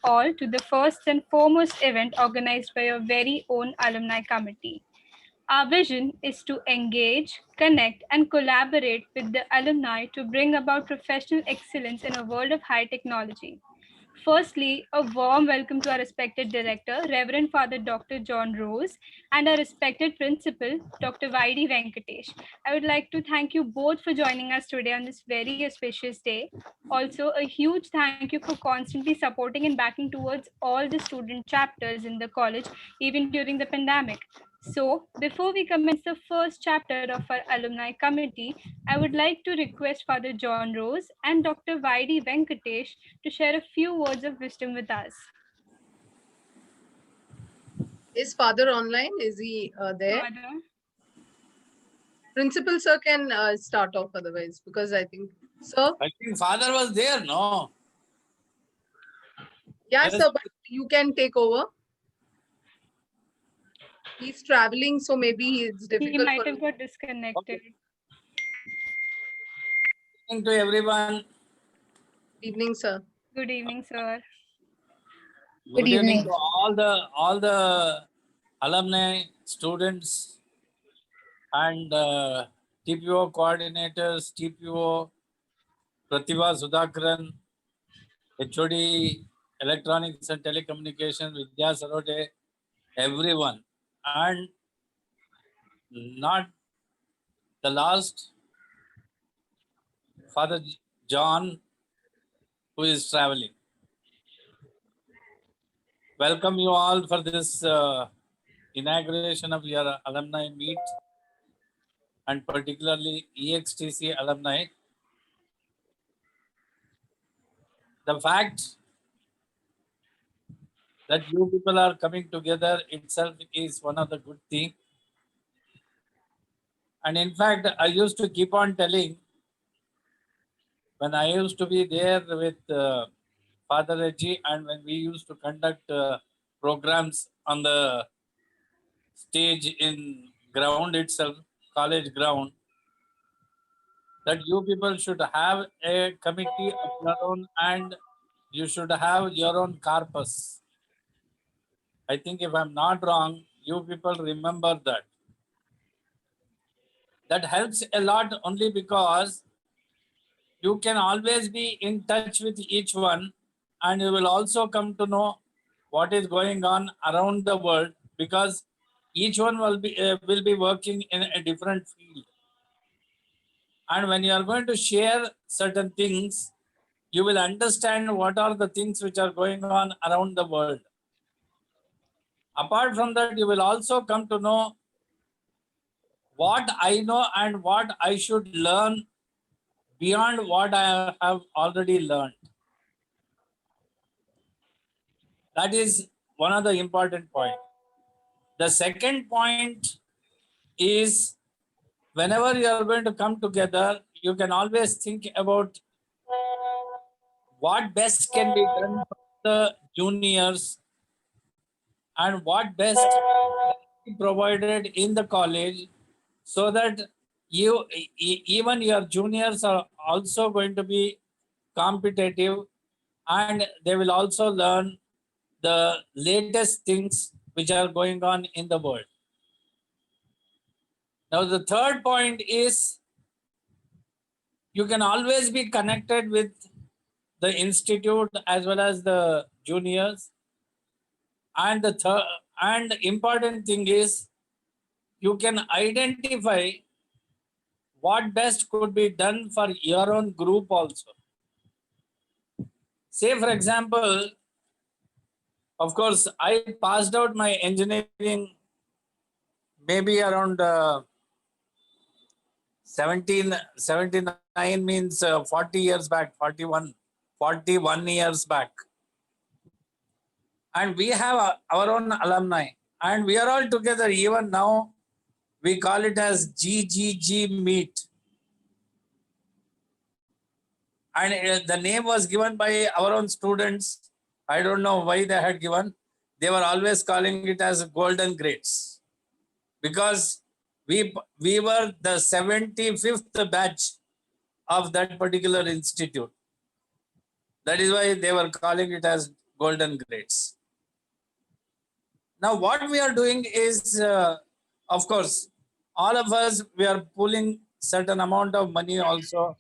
all to the first and foremost event organized by your very own alumni committee. Our vision is to engage, connect, and collaborate with the alumni to bring about professional excellence in a world of high technology. Firstly, a warm welcome to our respected director, Reverend Father Dr. John Rose, and our respected principal, Dr. Y.D. Venkatesh. I would like to thank you both for joining us today on this very auspicious day. Also, a huge thank you for constantly supporting and backing towards all the student chapters in the college, even during the pandemic. So, before we commence the first chapter of our alumni committee, I would like to request Father John Rose and Dr. Y.D. Venkatesh to share a few words of wisdom with us. Is Father online? Is he there? Father. Principal sir can start off otherwise, because I think, sir. I think Father was there, no? Yeah, Yes. sir, but you can take over. He's traveling, so maybe it's difficult. He might for have him. got disconnected. Evening to everyone. Evening, sir. Good evening, sir. Good evening. to all the alumni, students, and TPO coordinators, TPO, Pratibha Sudhakaran, HOD, Electronics and Telecommunications, Vidya Sarote, everyone. And not the last, Father John, who is traveling. Welcome you all for this inauguration of your alumni meet, and particularly EXTC alumni. The fact that you people are coming together itself is one of the good things. And in fact, I used to keep on telling, when I used to be there with Father Reggie, and when we used to conduct programs on the stage in ground itself, college ground, that you people should have a committee of your own and you should have your own corpus. I think if I'm not wrong, you people remember that. That helps a lot only because you can always be in touch with each one, and you will also come to know what is going on around the world, because each one will be working in a different field. And when you are going to share certain things, you will understand what are the things which are going on around the world. Apart from that, you will also come to know what I know and what I should learn beyond what I have already learned. That is one of the important points. The second point is, whenever you are going to come together, you can always think about what best can be done for the juniors and what best can be provided in the college, so that even your juniors are also going to be competitive, and they will also learn the latest things which are going on in the world. Now, the third point is, you can always be connected with the institute as well as the juniors. And the third and important thing is, you can identify what best could be done for your own group also. Say, for example, of course, I passed out my engineering maybe around 79 means 40 years back, 41 years back. And we have our own alumni, and we are all together. Even now, we call it as GGG Meet. And the name was given by our own students. I don't know why they had given. They were always calling it as Golden Grades, because we were the 75th batch of that particular institute. That is why they were calling it as golden grades. Now, what we are doing is, of course, all of us, we are pulling certain amount of money also,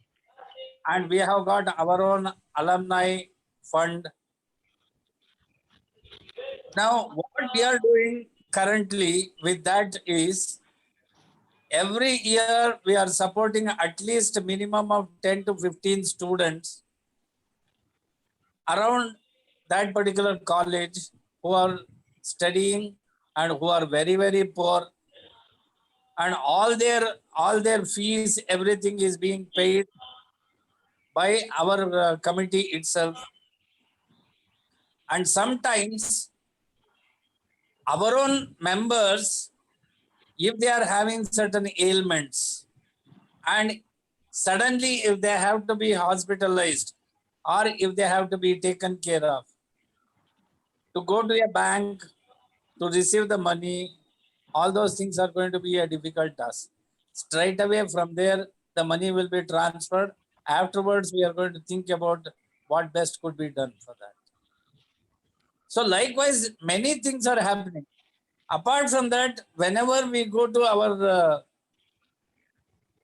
and we have got our own alumni fund. Now, what we are doing currently with that is, every year we are supporting at least a minimum of 10 to 15 students around that particular college who are studying and who are very, very poor, and all their fees, everything is being paid by our committee itself. And sometimes our own members, if they are having certain ailments, and suddenly if they have to be hospitalized or if they have to be taken care of, to go to a bank to receive the money, all those things are going to be a difficult task. Straight away from there, the money will be transferred. Afterwards, we are going to think about what best could be done for that. So likewise, many things are happening. Apart from that, whenever we go to our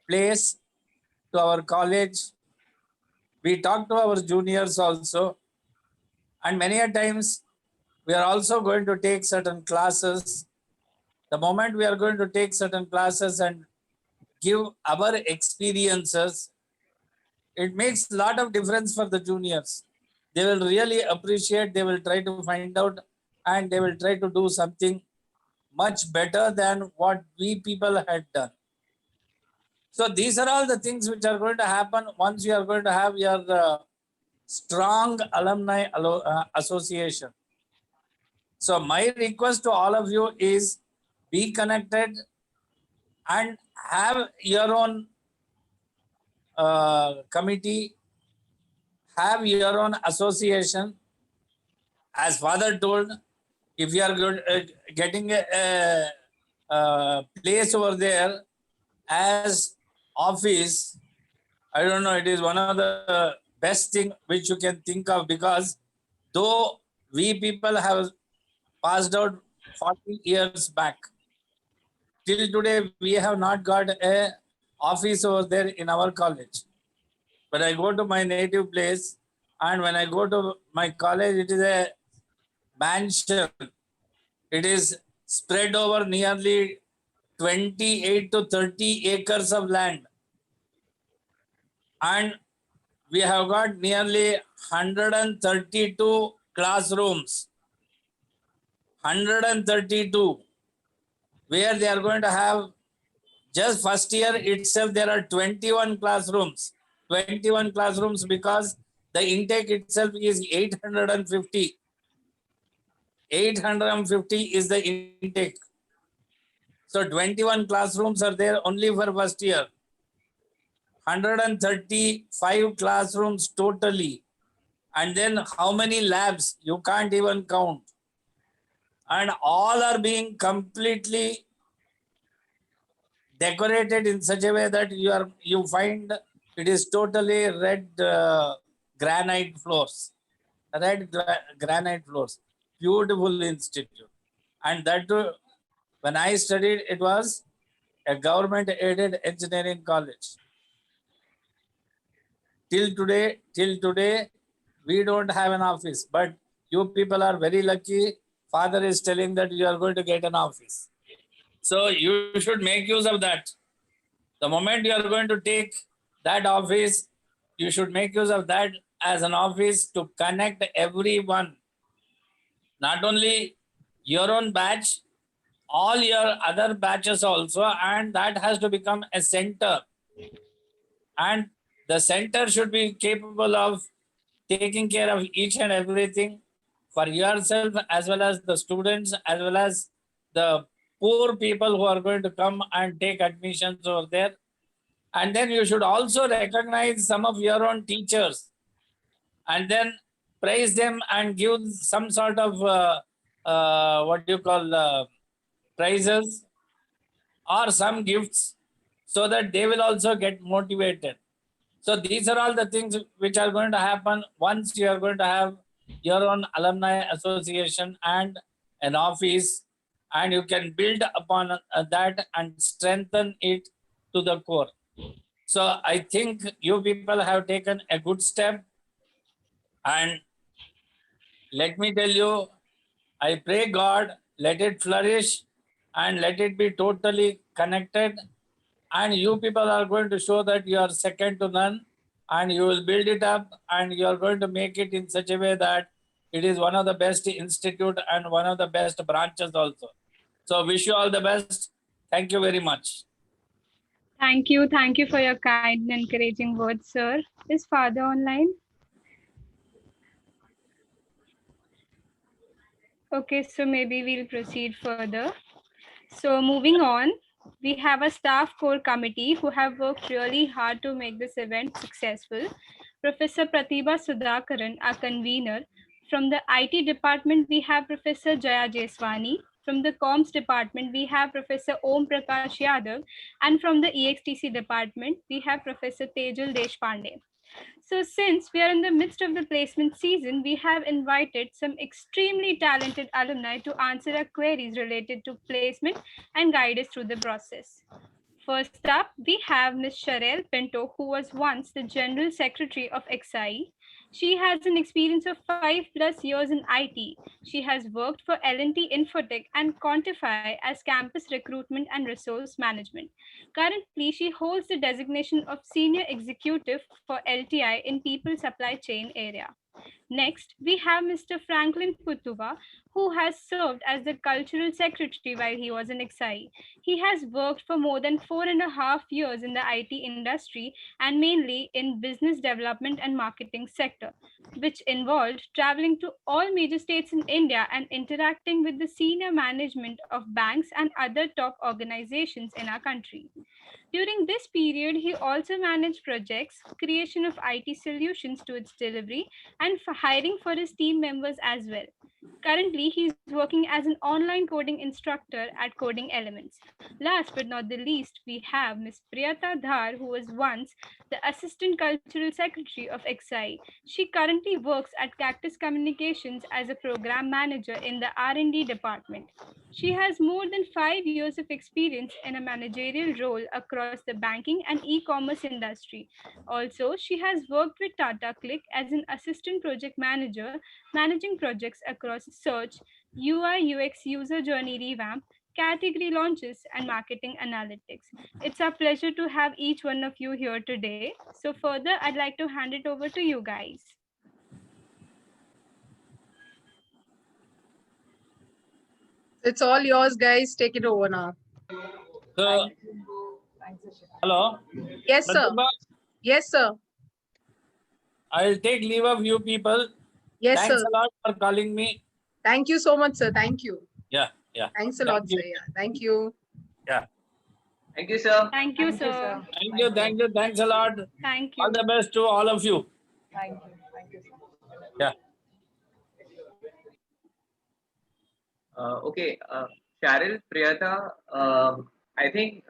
place, to our college, we talk to our juniors also. And many a times, we are also going to take certain classes. The moment we are going to take certain classes and give our experiences, it makes a lot of difference for the juniors. They will really appreciate, they will try to find out, and they will try to do something much better than what we people had done. So these are all the things which are going to happen once you are going to have your strong alumni association. So my request to all of you is, be connected and have your own committee, have your own association. As father told, if you are good, getting a place over there as office, I don't know, it is one of the best thing which you can think of, because though we people have passed out 40 years back, till today we have not got a office over there in our college. But I go to my native place, and when I go to my college, it is a mansion. It is spread over nearly 28 to 30 acres of land. And we have got nearly 132 classrooms. 132, where they are going to have, just first year itself, there are 21 classrooms. 21 classrooms, because the intake itself is 850. 850 is the intake. So 21 classrooms are there only for first year. 135 classrooms totally. And then how many labs? You can't even count. And all are being completely decorated in such a way that you find it is totally red granite floors. Granite floors. Beautiful institute. And that too, when I studied, it was a government aided engineering college. Till today, we don't have an office, but you people are very lucky. Father is telling that you are going to get an office. So you should make use of that. The moment you are going to take that office, you should make use of that as an office to connect everyone. Not only your own batch, all your other batches also, and that has to become a center. And the center should be capable of taking care of each and everything for yourself, as well as the students, as well as the poor people who are going to come and take admissions over there. And then you should also recognize some of your own teachers, and then praise them and give some sort of what do you call prizes or some gifts, so that they will also get motivated. So these are all the things which are going to happen once you are going to have your own alumni association and an office, and you can build upon that and strengthen it to the core. So I think you people have taken a good step, and let me tell you, I pray God, let it flourish and let it be totally connected. And you people are going to show that you are second to none, and you will build it up, and you are going to make it in such a way that it is one of the best institute and one of the best branches also. So wish you all the best. Thank you very much. Thank you. Thank you for your kind and encouraging words, sir. Is father online? Okay, so maybe we'll proceed further. So moving on, we have a staff core committee who have worked really hard to make this event successful. Professor Pratibha Sudhakaran, our convener. From the IT department, we have Professor Jaya Jeswani. From the comms department, we have Professor Om Prakash Yadav. And from the EXTC department, we have Professor Tejal Deshpande. So, since we are in the midst of the placement season, we have invited some extremely talented alumni to answer our queries related to placement and guide us through the process. First up, we have Ms. Sharelle Pinto, who was once the General Secretary of XI. She has an experience of 5+ years in IT. She has worked for L&T Infotech and Quantify as Campus Recruitment and Resource Management. Currently, she holds the designation of Senior Executive for LTI in People Supply Chain area. Next, we have Mr. Franklin Putuva, who has served as the Cultural Secretary while he was in XI. He has worked for more than 4.5 years in the IT industry and mainly in business development and marketing sector, which involved traveling to all major states in India and interacting with the senior management of banks and other top organizations in our country. During this period, he also managed projects, creation of IT solutions to its delivery, and for hiring for his team members as well. Currently, he is working as an online coding instructor at Coding Elements. Last but not the least, we have Ms. Priyata Dhar, who was once the Assistant Cultural Secretary of XI. She currently works at Cactus Communications as a program manager in the R&D department. She has more than 5 years of experience in a managerial role across the banking and e-commerce industry. Also, she has worked with Tata Click as an assistant project manager, managing projects across search, UI UX user journey revamp, category launches, and marketing analytics. It's our pleasure to have each one of you here today. So further, I'd like to hand it over to you guys. It's all yours, guys. Take it over now. So, hello. Yes, sir. Pratibha, Yes, sir. I'll take leave of you people. Yes, Thanks sir. a lot for calling me. Thank you so much, sir. Thank you. Yeah. Thanks a lot, you. sir. Yeah. Thank you. Yeah. Thank you, sir. Thank you, sir. Thank you. Thanks a lot. Thank you. All the best to all of you. Thank you, sir. Yeah. Okay, Cheryl, Priyata, I think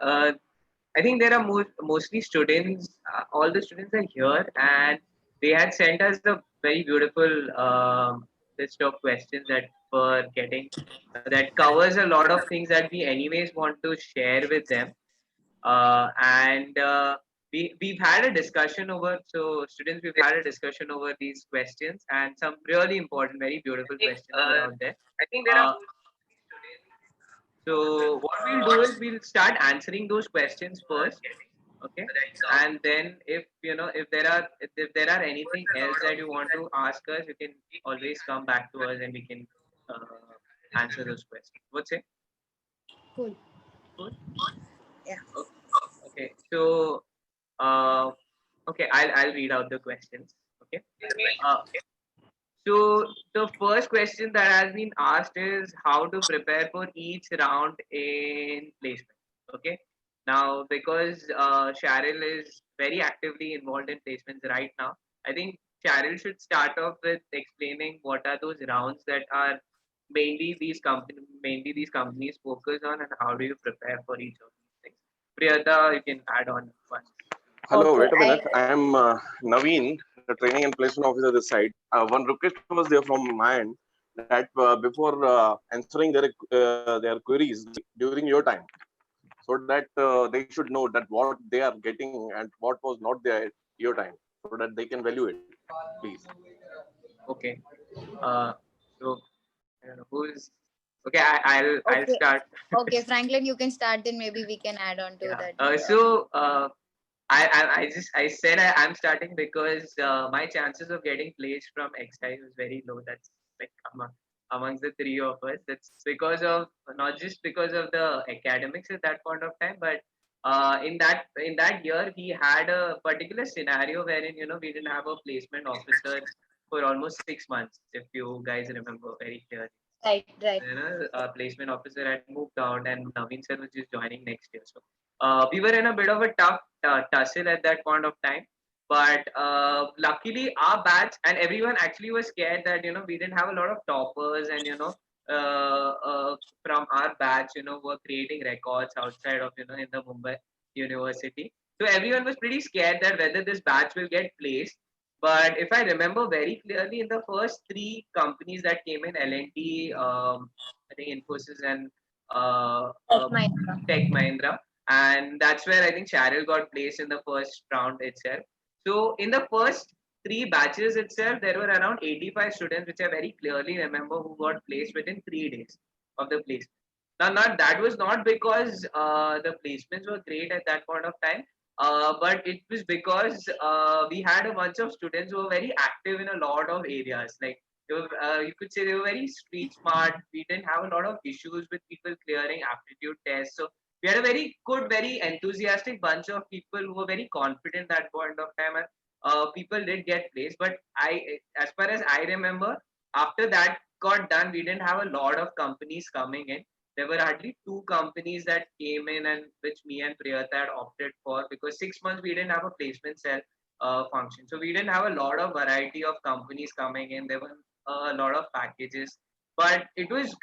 there are mostly students. All the students are here, and they had sent us a very beautiful list of questions that we're getting that covers a lot of things that we anyways want to share with them. And we've had a discussion over, so students, we've had a discussion over these questions, and some really important, very beautiful questions are out there. I think there are. So what we'll do is we'll start answering those questions first, okay? And then if there are anything else that you want to ask us, you can always come back to us and we can answer those questions. What's it? Cool. Cool. Yeah. Okay. So okay, I'll read out the questions. Okay. So the first question that has been asked is how to prepare for each round in placement. Okay. Now, because Cheryl is very actively involved in placements right now, I think Cheryl should start off with explaining what are those rounds that are mainly these companies focus on, and how do you prepare for each of these things. Priyata, you can add on one. Hello, Okay, wait a minute. I am Naveen. the training and placement officer this side. One request was there from my end that before answering their queries during your time, so that they should know that what they are getting and what was not there your time, so that they can value it, please. Okay. Uh, so I don't know who's okay. I'll Okay. start. Okay, Franklin, you can start. Then maybe we can add on to Yeah. that. I said I'm starting because my chances of getting placed from XI was very low. That's like amongst the three of us. That's because of not just because of the academics at that point of time, but in that year we had a particular scenario wherein we didn't have a placement officer for almost 6 months, if you guys remember very clearly. Right, right. Placement officer had moved out and Naveen sir was just joining next year. So we were in a bit of a tough tussle at that point of time. But luckily, our batch and everyone actually was scared that we didn't have a lot of toppers, and from our batch were creating records outside of in the Mumbai University. So everyone was pretty scared that whether this batch will get placed. But if I remember very clearly, in the first three companies that came in, L&T, I think Infosys and Tech Mahindra. Tech Mahindra, and that's where I think Cheryl got placed in the first round itself. So in the first three batches itself, there were around 85 students, which I very clearly remember, who got placed within 3 days of the place. Now, not that was not because the placements were great at that point of time, but it was because we had a bunch of students who were very active in a lot of areas. Like you could say they were very street smart. We didn't have a lot of issues with people clearing aptitude tests. So we had a very good, very enthusiastic bunch of people who were very confident at that point of time, and people did get placed. But as far as I remember, after that got done, we didn't have a lot of companies coming in. There were hardly two companies that came in, and which me and Priyata had opted for, because 6 months we didn't have a placement cell function. So we didn't have a lot of variety of companies coming in. There were a lot of packages, but it was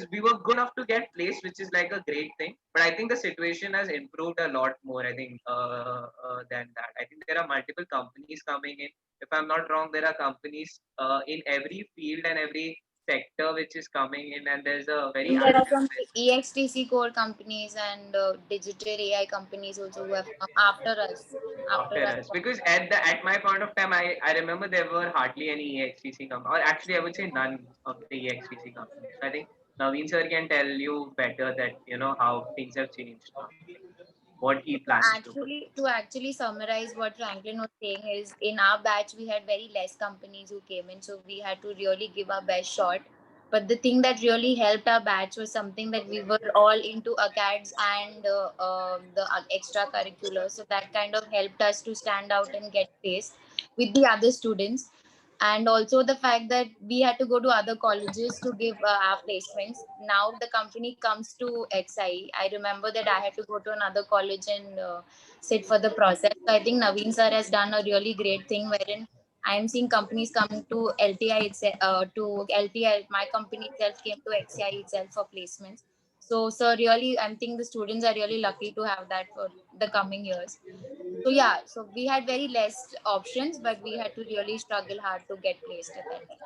we were good enough to get placed, which is like a great thing. But I think the situation has improved a lot more. I think than that. I think there are multiple companies coming in. If I'm not wrong, there are companies in every field and every sector which is coming in, and there's a very And there are active some EXTC core companies and digital AI companies also who have come after us. After after us. us, because at my point of time, I remember there were hardly any EXTC companies, or actually I would say none of the EXTC companies. I think Naveen sir can tell you better that how things have changed now, what he So plans to do. actually summarize what Franklin was saying is, in our batch we had very less companies who came in, so we had to really give our best shot. But the thing that really helped our batch was something that we were all into acads and the extracurricular, so that kind of helped us to stand out and get placed with the other students. And also the fact that we had to go to other colleges to give our placements. Now the company comes to XI. I remember that I had to go to another college and sit for the process. So I think Naveen sir has done a really great thing wherein I am seeing companies coming to LTI itself, to LTI. My company itself came to XI itself for placements. So, sir, really, I think the students are really lucky to have that for the coming years. So yeah, so we had very less options, but we had to really struggle hard to get placed at that time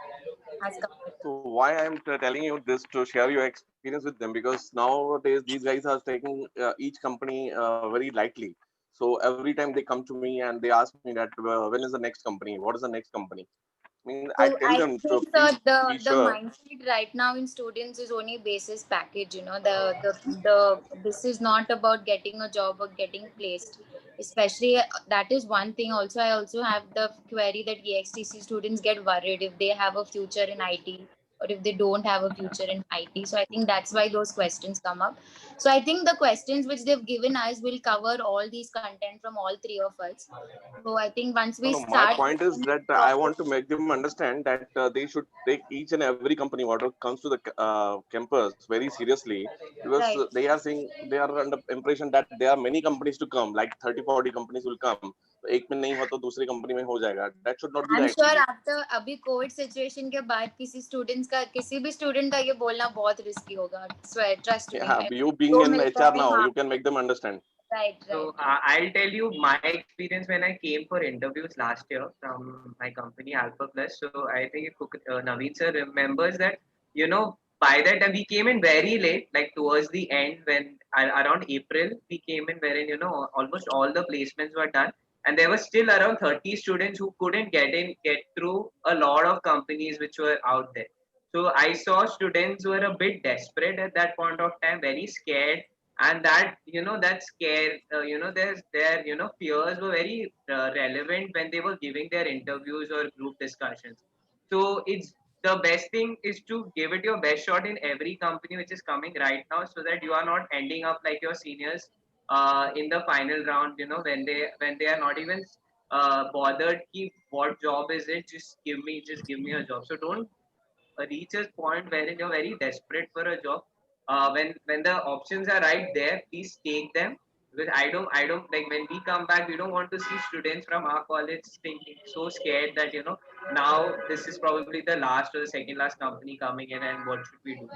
as compared to. So why I'm telling you this, to share your experience with them, because nowadays these guys are taking each company very lightly. So every time they come to me and they ask me that when is the next company, what is the next company. I mean, I So tell I them, so think please the be the sure. mindset right now in students is only basis package. The this is not about getting a job or getting placed. Especially that is one thing. Also, I also have the query that EXTC students get worried if they have a future in IT or if they don't have a future in IT. So I think that's why those questions come up. So I think the questions which they've given us will cover all these content from all three of us. So I think once No, we no. My start point is in this that I process. want to make them understand that they should take each and every company whatever comes to the campus very seriously, because Right. they are saying, they are under impression that there are many companies to come, like 30-40 companies will come. तो एक में नहीं हो तो दूसरी company में हो जाएगा. That should not be I the am sure attitude. After अभी कोविड सिचुएशन के बाद किसी भी स्टूडेंट का ये बोलना बहुत रिस्की होगा. Trust me. Yeah, you being जो in मिलता HR है now, हाँ. you can make them understand. Right, So right. I'll tell you my experience when I came for interviews last year from my company Alpha Plus. So I think if Naveen sir remembers that, by that time we came in very late, like towards the end when around April we came in wherein, almost all the placements were done. And there were still around 30 students who couldn't get through a lot of companies which were out there. So I saw students who were a bit desperate at that point of time, very scared, and that scare, their fears were very relevant when they were giving their interviews or group discussions. So it's the best thing is to give it your best shot in every company which is coming right now, so that you are not ending up like your seniors in the final round, when they are not even bothered ki what job is it, just give me a job. So don't reach a point wherein you're very desperate for a job. When the options are right there, please take them. Because I don't like when we come back, we don't want to see students from our college thinking so scared that now this is probably the last or the second last company coming in, and what should we do?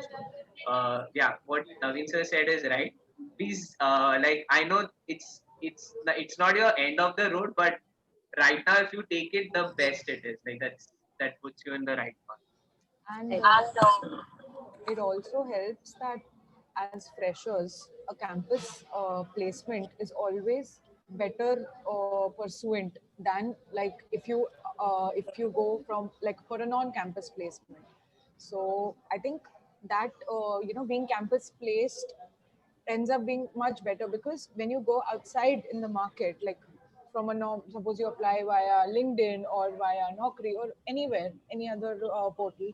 So yeah, what Naveen sir said is right. Please, like I know it's not your end of the road, but right now if you take it, the best it is. Like that puts you in the right path. And Right. it also helps that as freshers, a campus placement is always better pursuant than like if you go from like for a non-campus placement. So I think that being campus placed ends up being much better, because when you go outside in the market, like from a norm, suppose you apply via LinkedIn or via Naukri or anywhere, any other portal,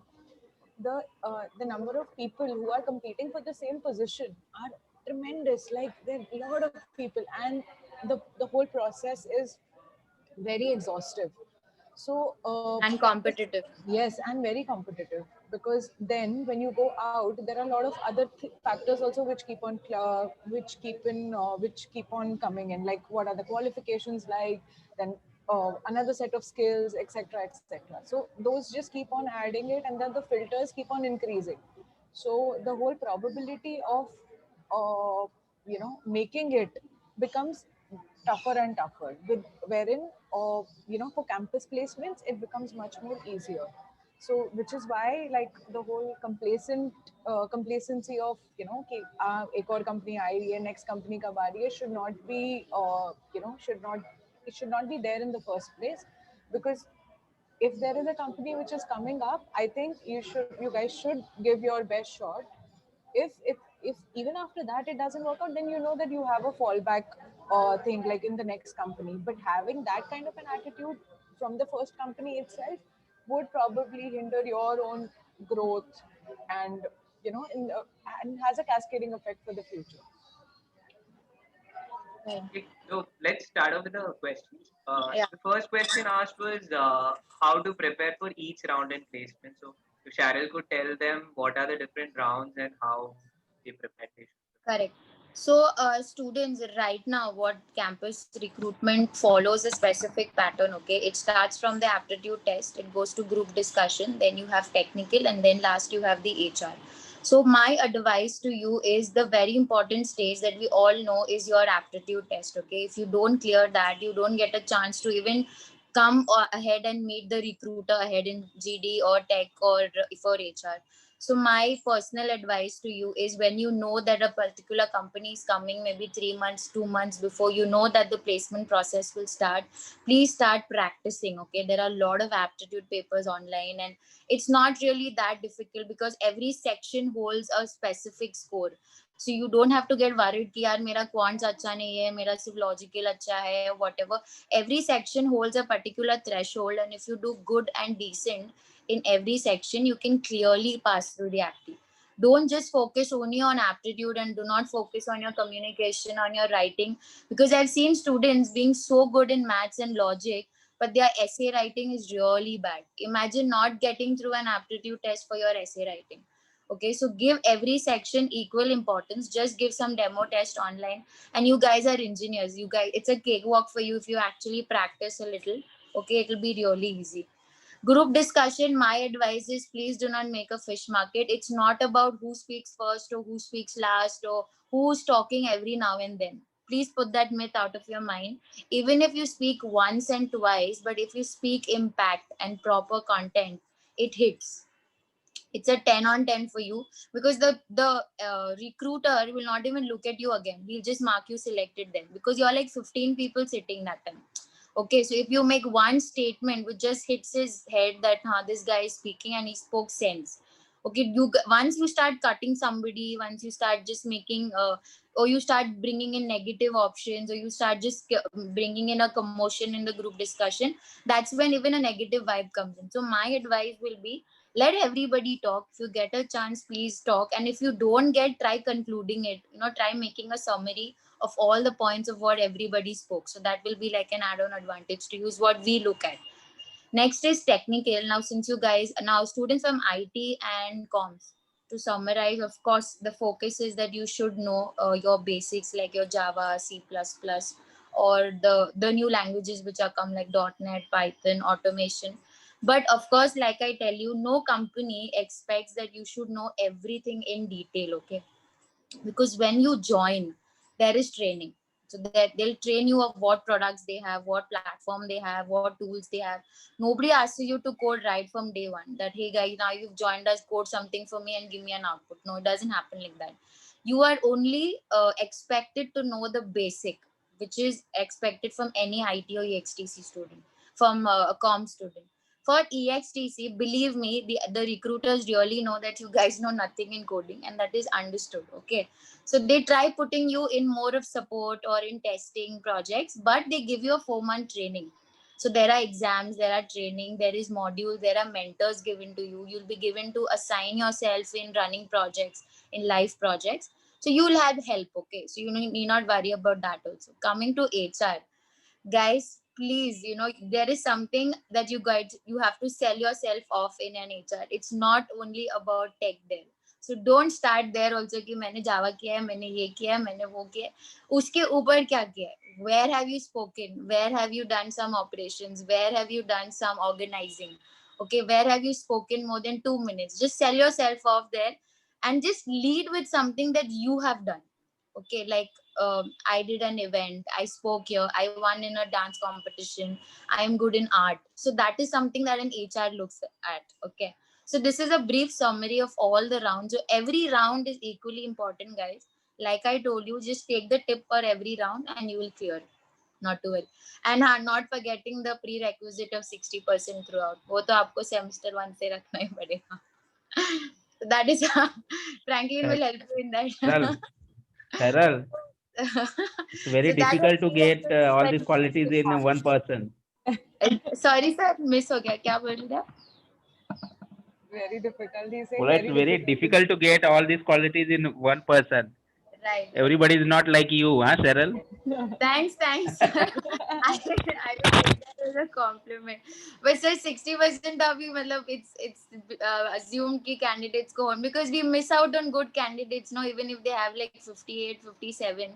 the number of people who are competing for the same position are tremendous. Like there are a lot of people, and the whole process is very exhaustive. So And campus, competitive. yes, and very competitive, because then when you go out, there are a lot of other factors also which keep on which keep on coming in, like what are the qualifications like, then another set of skills, etc., etc. So those just keep on adding it, and then the filters keep on increasing. So the whole probability of making it becomes tougher and tougher, with wherein for campus placements it becomes much more easier. So which is why, like, the whole complacency of कि एक और company आई है, next company कब आ रही है, should not be should not be there in the first place. Because if there is a company which is coming up, I think you guys should give your best shot. If even after that it doesn't work out, then you know that you have a fallback thing, like in the next company. But having that kind of an attitude from the first company itself would probably hinder your own growth, and and has a cascading effect for the future. Okay, so let's start off with the questions. Yeah. The first question asked was how to prepare for each round in placement. So if Cheryl could tell them what are the different rounds and how they prepare. They should Correct. So, students, right now, what campus recruitment follows a specific pattern. Okay, it starts from the aptitude test, it goes to group discussion, then you have technical, and then last you have the HR. So, my advice to you is the very important stage that we all know is your aptitude test. Okay, if you don't clear that, you don't get a chance to even come ahead and meet the recruiter ahead in GD or tech or for HR. So my personal advice to you is, when you know that a particular company is coming maybe 3 months, 2 months before you know that the placement process will start, please start practicing. Okay, there are a lot of aptitude papers online, and it's not really that difficult because every section holds a specific score. So you don't have to get worried कि यार मेरा quants अच्छा नहीं है, मेरा सिर्फ logical अच्छा है, whatever. Every section holds a particular threshold, and if you do good and decent in every section, you can clearly pass through the aptitude. Don't just focus only on aptitude and do not focus on your communication, on your writing, because I've seen students being so good in maths and logic, but their essay writing is really bad. Imagine not getting through an aptitude test for your essay writing. Okay, so give every section equal importance. Just give some demo test online, and you guys are engineers. You guys, it's a cakewalk for you if you actually practice a little. Okay, it'll be really easy. Group discussion, my advice is, please do not make a fish market. It's not about who speaks first or who speaks last or who's talking every now and then. Please put that myth out of your mind. Even if you speak once and twice, but if you speak impact and proper content, it hits. It's a 10 on 10 for you, because the recruiter will not even look at you again. He'll just mark you selected then, because you're like 15 people sitting that time. Okay, so if you make one statement which just hits his head that this guy is speaking and he spoke sense. Okay, once you start cutting somebody, once you start just making or you start bringing in negative options, or you start just bringing in a commotion in the group discussion, that's when even a negative vibe comes in. So my advice will be, let everybody talk. If you get a chance, please talk. And if you don't get, try concluding it, try making a summary of all the points of what everybody spoke. So that will be like an add-on advantage to use what we look at. Next is technical. Now, since you guys now students from IT and comms, to summarize, of course, the focus is that you should know your basics like your Java, C++, or the new languages which are come like .NET, Python, automation. But of course, like I tell you, no company expects that you should know everything in detail, okay? Because when you join, there is training. So that they'll train you of what products they have, what platform they have, what tools they have. Nobody asks you to code right from day one, that hey guys, now you've joined us, code something for me and give me an output. No, it doesn't happen like that. You are only expected to know the basic, which is expected from any IT or EXTC student, from a com student. For EXTC, believe me, the recruiters really know that you guys know nothing in coding, and that is understood. Okay, so they try putting you in more of support or in testing projects, but they give you a 4-month training. So there are exams, there are training, there is module, there are mentors given to you. You'll be given to assign yourself in running projects, in live projects. So you will have help. Okay, so you need not worry about that also. Coming to HR, guys, please, there is something that you have to sell yourself off in an HR. It's not only about tech there. So don't start there also कि मैंने जावा किया है, मैंने ये किया है, मैंने वो किया है. उसके ऊपर क्या किया है? Where have you spoken? Where have you done some operations? Where have you done some organizing? Okay, where have you spoken more than 2 minutes? Just sell yourself off there and just lead with something that you have done. Okay, like I did an event, I spoke here, I won in a dance competition, I am good in art. So that is something that an HR looks at. Okay, so this is a brief summary of all the rounds. So every round is equally important, guys. Like I told you, just take the tip for every round and you will clear. Not to worry. And not forgetting the prerequisite of 60% throughout. वो तो आपको semester 1 से रखना ही पड़ेगा. So that is Franklin will help you in that. Cheryl, it's very So that difficult to was get all these very qualities in hard. one person. Sorry sir, miss हो गया. क्या बोल रहे थे? Very difficult. He said Well, it's very difficult to get all these qualities in one person. Right. Everybody is not like you, huh, Cheryl? Thanks. Sir. I will take that as a compliment. But sir, 60% of you, it's assumed कि candidates go on, because we miss out on good candidates. No, even if they have like 58, 57.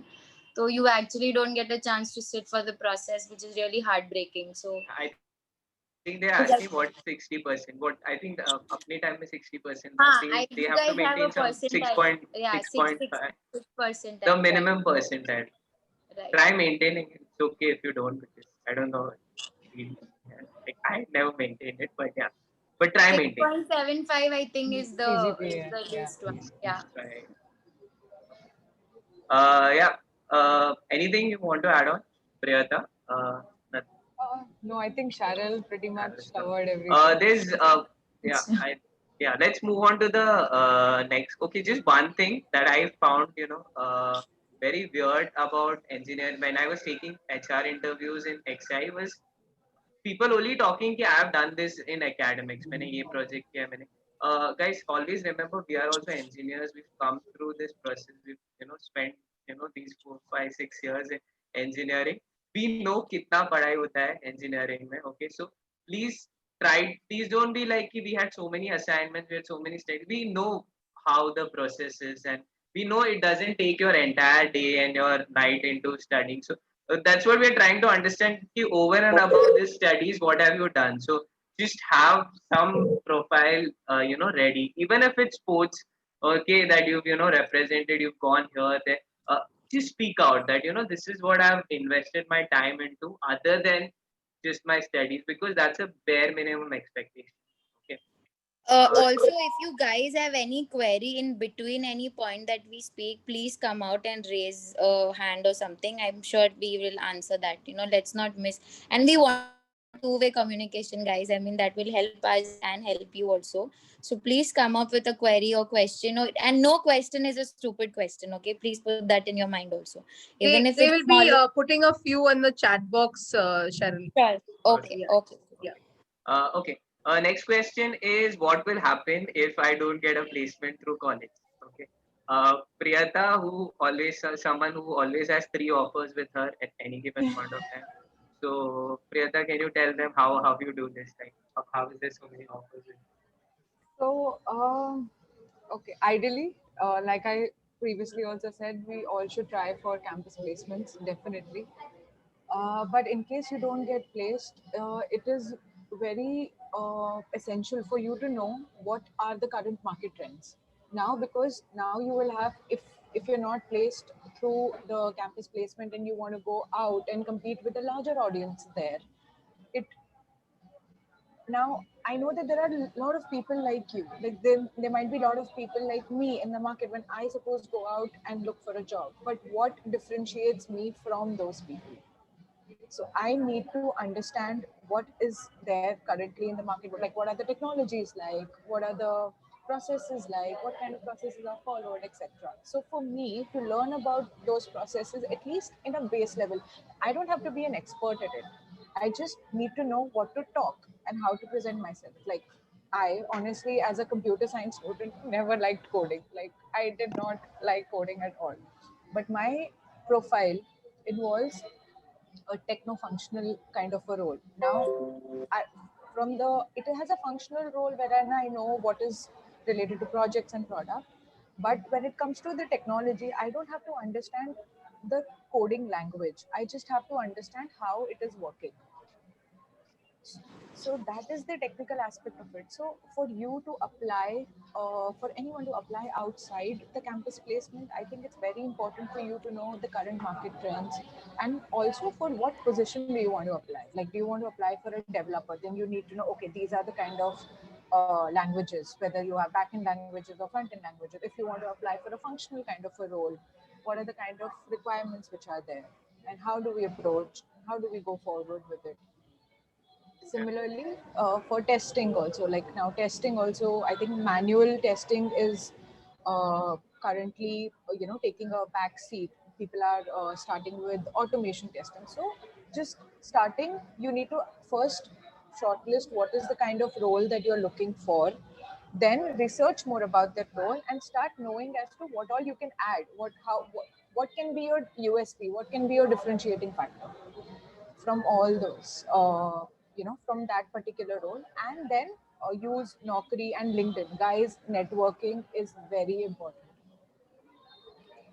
So you actually don't get a chance to sit for the process, which is really heartbreaking. So I think they asked me what 60%. What I think अपने time में 60%. They have to maintain some 6.5. 6%. The minimum percentile. Right. Try maintaining it. It's okay if you don't, because I don't know. Like, I never maintained it, but yeah. But try maintaining. 6.75, I think, is the CGPA, least one. Yeah. Right. Anything you want to add on, Priyata? Nothing. no, I think Cheryl pretty much covered everything. Let's move on to the next. Okay, just one thing that I found, very weird about engineering when I was taking HR interviews in XI was people only talking कि I have done this in academics. मैंने ये project किया मैंने. Guys, always remember we are also engineers. We've come through this process. We've spent these 4, 5, 6 years in engineering. We know कितना पढ़ाई होता है engineering में. Okay, so please don't be like we had so many assignments, we had so many studies. We know how the process is, and we know it doesn't take your entire day and your night into studying. So that's what we're trying to understand. Over and above this studies, what have you done? So just have some profile, ready. Even if it's sports, okay, that you've represented, you've gone here, there. just speak out that, this is what I've invested my time into other than just my studies, because that's a bare minimum expectation. Okay. Also, if you guys have any query in between any point that we speak, please come out and raise a hand or something. I'm sure we will answer that. Let's not miss. And we want two-way communication, guys. I mean, that will help us and help you also. So please come up with a query or question. And no question is a stupid question. Okay, please put that in your mind also. Even if They it's will be knowledge. putting a few in the chat box, Cheryl. Sure. Okay. Yeah. Okay. Okay. Next question is, what will happen if I don't get a placement through college? Okay. Priyata, someone who always has 3 offers with her at any given point of time. So, Priyata, can you tell them how you do this time? How is there so many offers? So, okay, ideally, like I previously also said, we all should try for campus placements, definitely. But in case you don't get placed, it is very essential for you to know what are the current market trends now, because now you will have, if you're not placed through the campus placement and you want to go out and compete with a larger audience there, it now I know that there are a lot of people like you, like there might be a lot of people like me in the market when I suppose go out and look for a job, but what differentiates me from those people? So I need to understand what is there currently in the market, like what are the technologies like, what are the processes like, what kind of processes are followed, etc. So for me to learn about those processes, at least in a base level, I don't have to be an expert at it. I just need to know what to talk and how to present myself. Like I honestly, as a computer science student, never liked coding. Like I did not like coding at all. But my profile involves a techno-functional kind of a role. Now, I, it has a functional role wherein I know what is related to projects and product. But when it comes to the technology, I don't have to understand the coding language. I just have to understand how it is working. So that is the technical aspect of it. So for you to apply, for anyone to apply outside the campus placement, I think it's very important for you to know the current market trends, and also for what position do you want to apply. Like, do you want to apply for a developer? Then you need to know, okay, these are the kind of languages, whether you have backend languages or front end languages. If you want to apply for a functional kind of a role, what are the kind of requirements which are there, and how do we approach, how do we go forward with it? Similarly, for testing also, like now testing also, I think manual testing is currently, taking a back seat. People are starting with automation testing. So just starting, you need to first shortlist what is the kind of role that you're looking for, then research more about that role and start knowing as to what all you can add, what can be your USP, what can be your differentiating factor from all those, from that particular role. And then use Naukri and LinkedIn. Guys, networking is very important.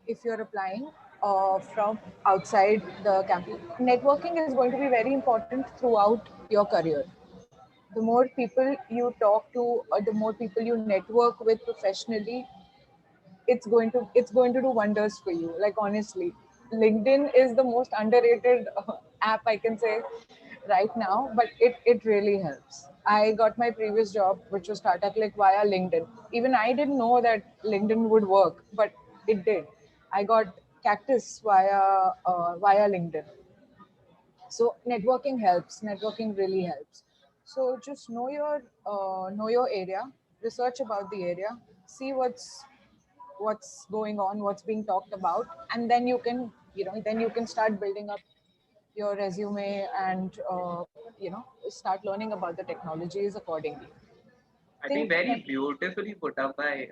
If you're applying from outside the campus, networking is going to be very important throughout your career. The more people you talk to, or the more people you network with professionally, it's going to do wonders for you. Like honestly, LinkedIn is the most underrated app, I can say, right now, but it really helps. I got my previous job, which was Tata Click, via LinkedIn. Even I didn't know that LinkedIn would work, but it did. I got Cactus via LinkedIn. So networking helps. Networking really helps. So just know your area, research about the area, see what's going on, what's being talked about, and then you can start building up your resume and start learning about the technologies accordingly. I think Think very beautifully put up by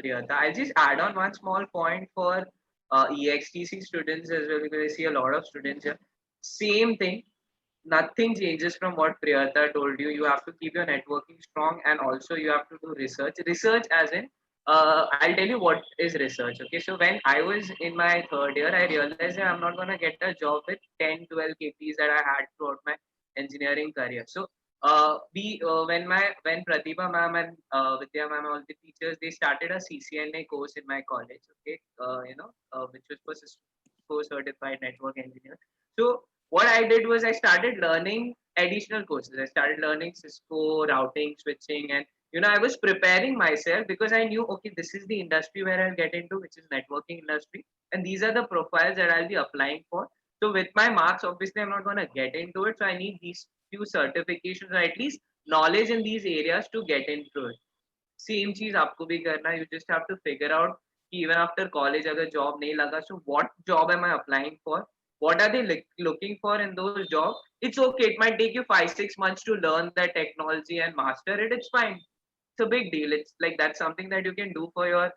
Priyata. I'll just add on one small point for EXTC students as well, because I see a lot of students here. Same thing, nothing changes from what Priyata told you. You have to keep your networking strong, and also you have to do research. Research, as in, I'll tell you what is research. Okay, so when I was in my third year, I realized that I'm not going to get a job with 10, 12 KPs that I had throughout my engineering career. So when Pratibha ma'am and Vidya ma'am, all the teachers, they started a CCNA course in my college. Okay, which was for Cisco certified network engineer. So what I did was I started learning additional courses. I started learning Cisco routing, switching, and I was preparing myself because I knew, okay, this is the industry where I'll get into, which is networking industry, and these are the profiles that I'll be applying for. So with my marks, obviously, I'm not going to get into it. So I need these few certifications or at least knowledge in these areas to get into it. Same चीज आपको भी करना है. You just have to figure out कि even after college अगर job नहीं लगा, so what job am I applying for? What are they looking for in those jobs? It's okay. It might take you 5-6 months to learn that technology and master it. It's fine. It's a big deal. It's like that's something that you can do for your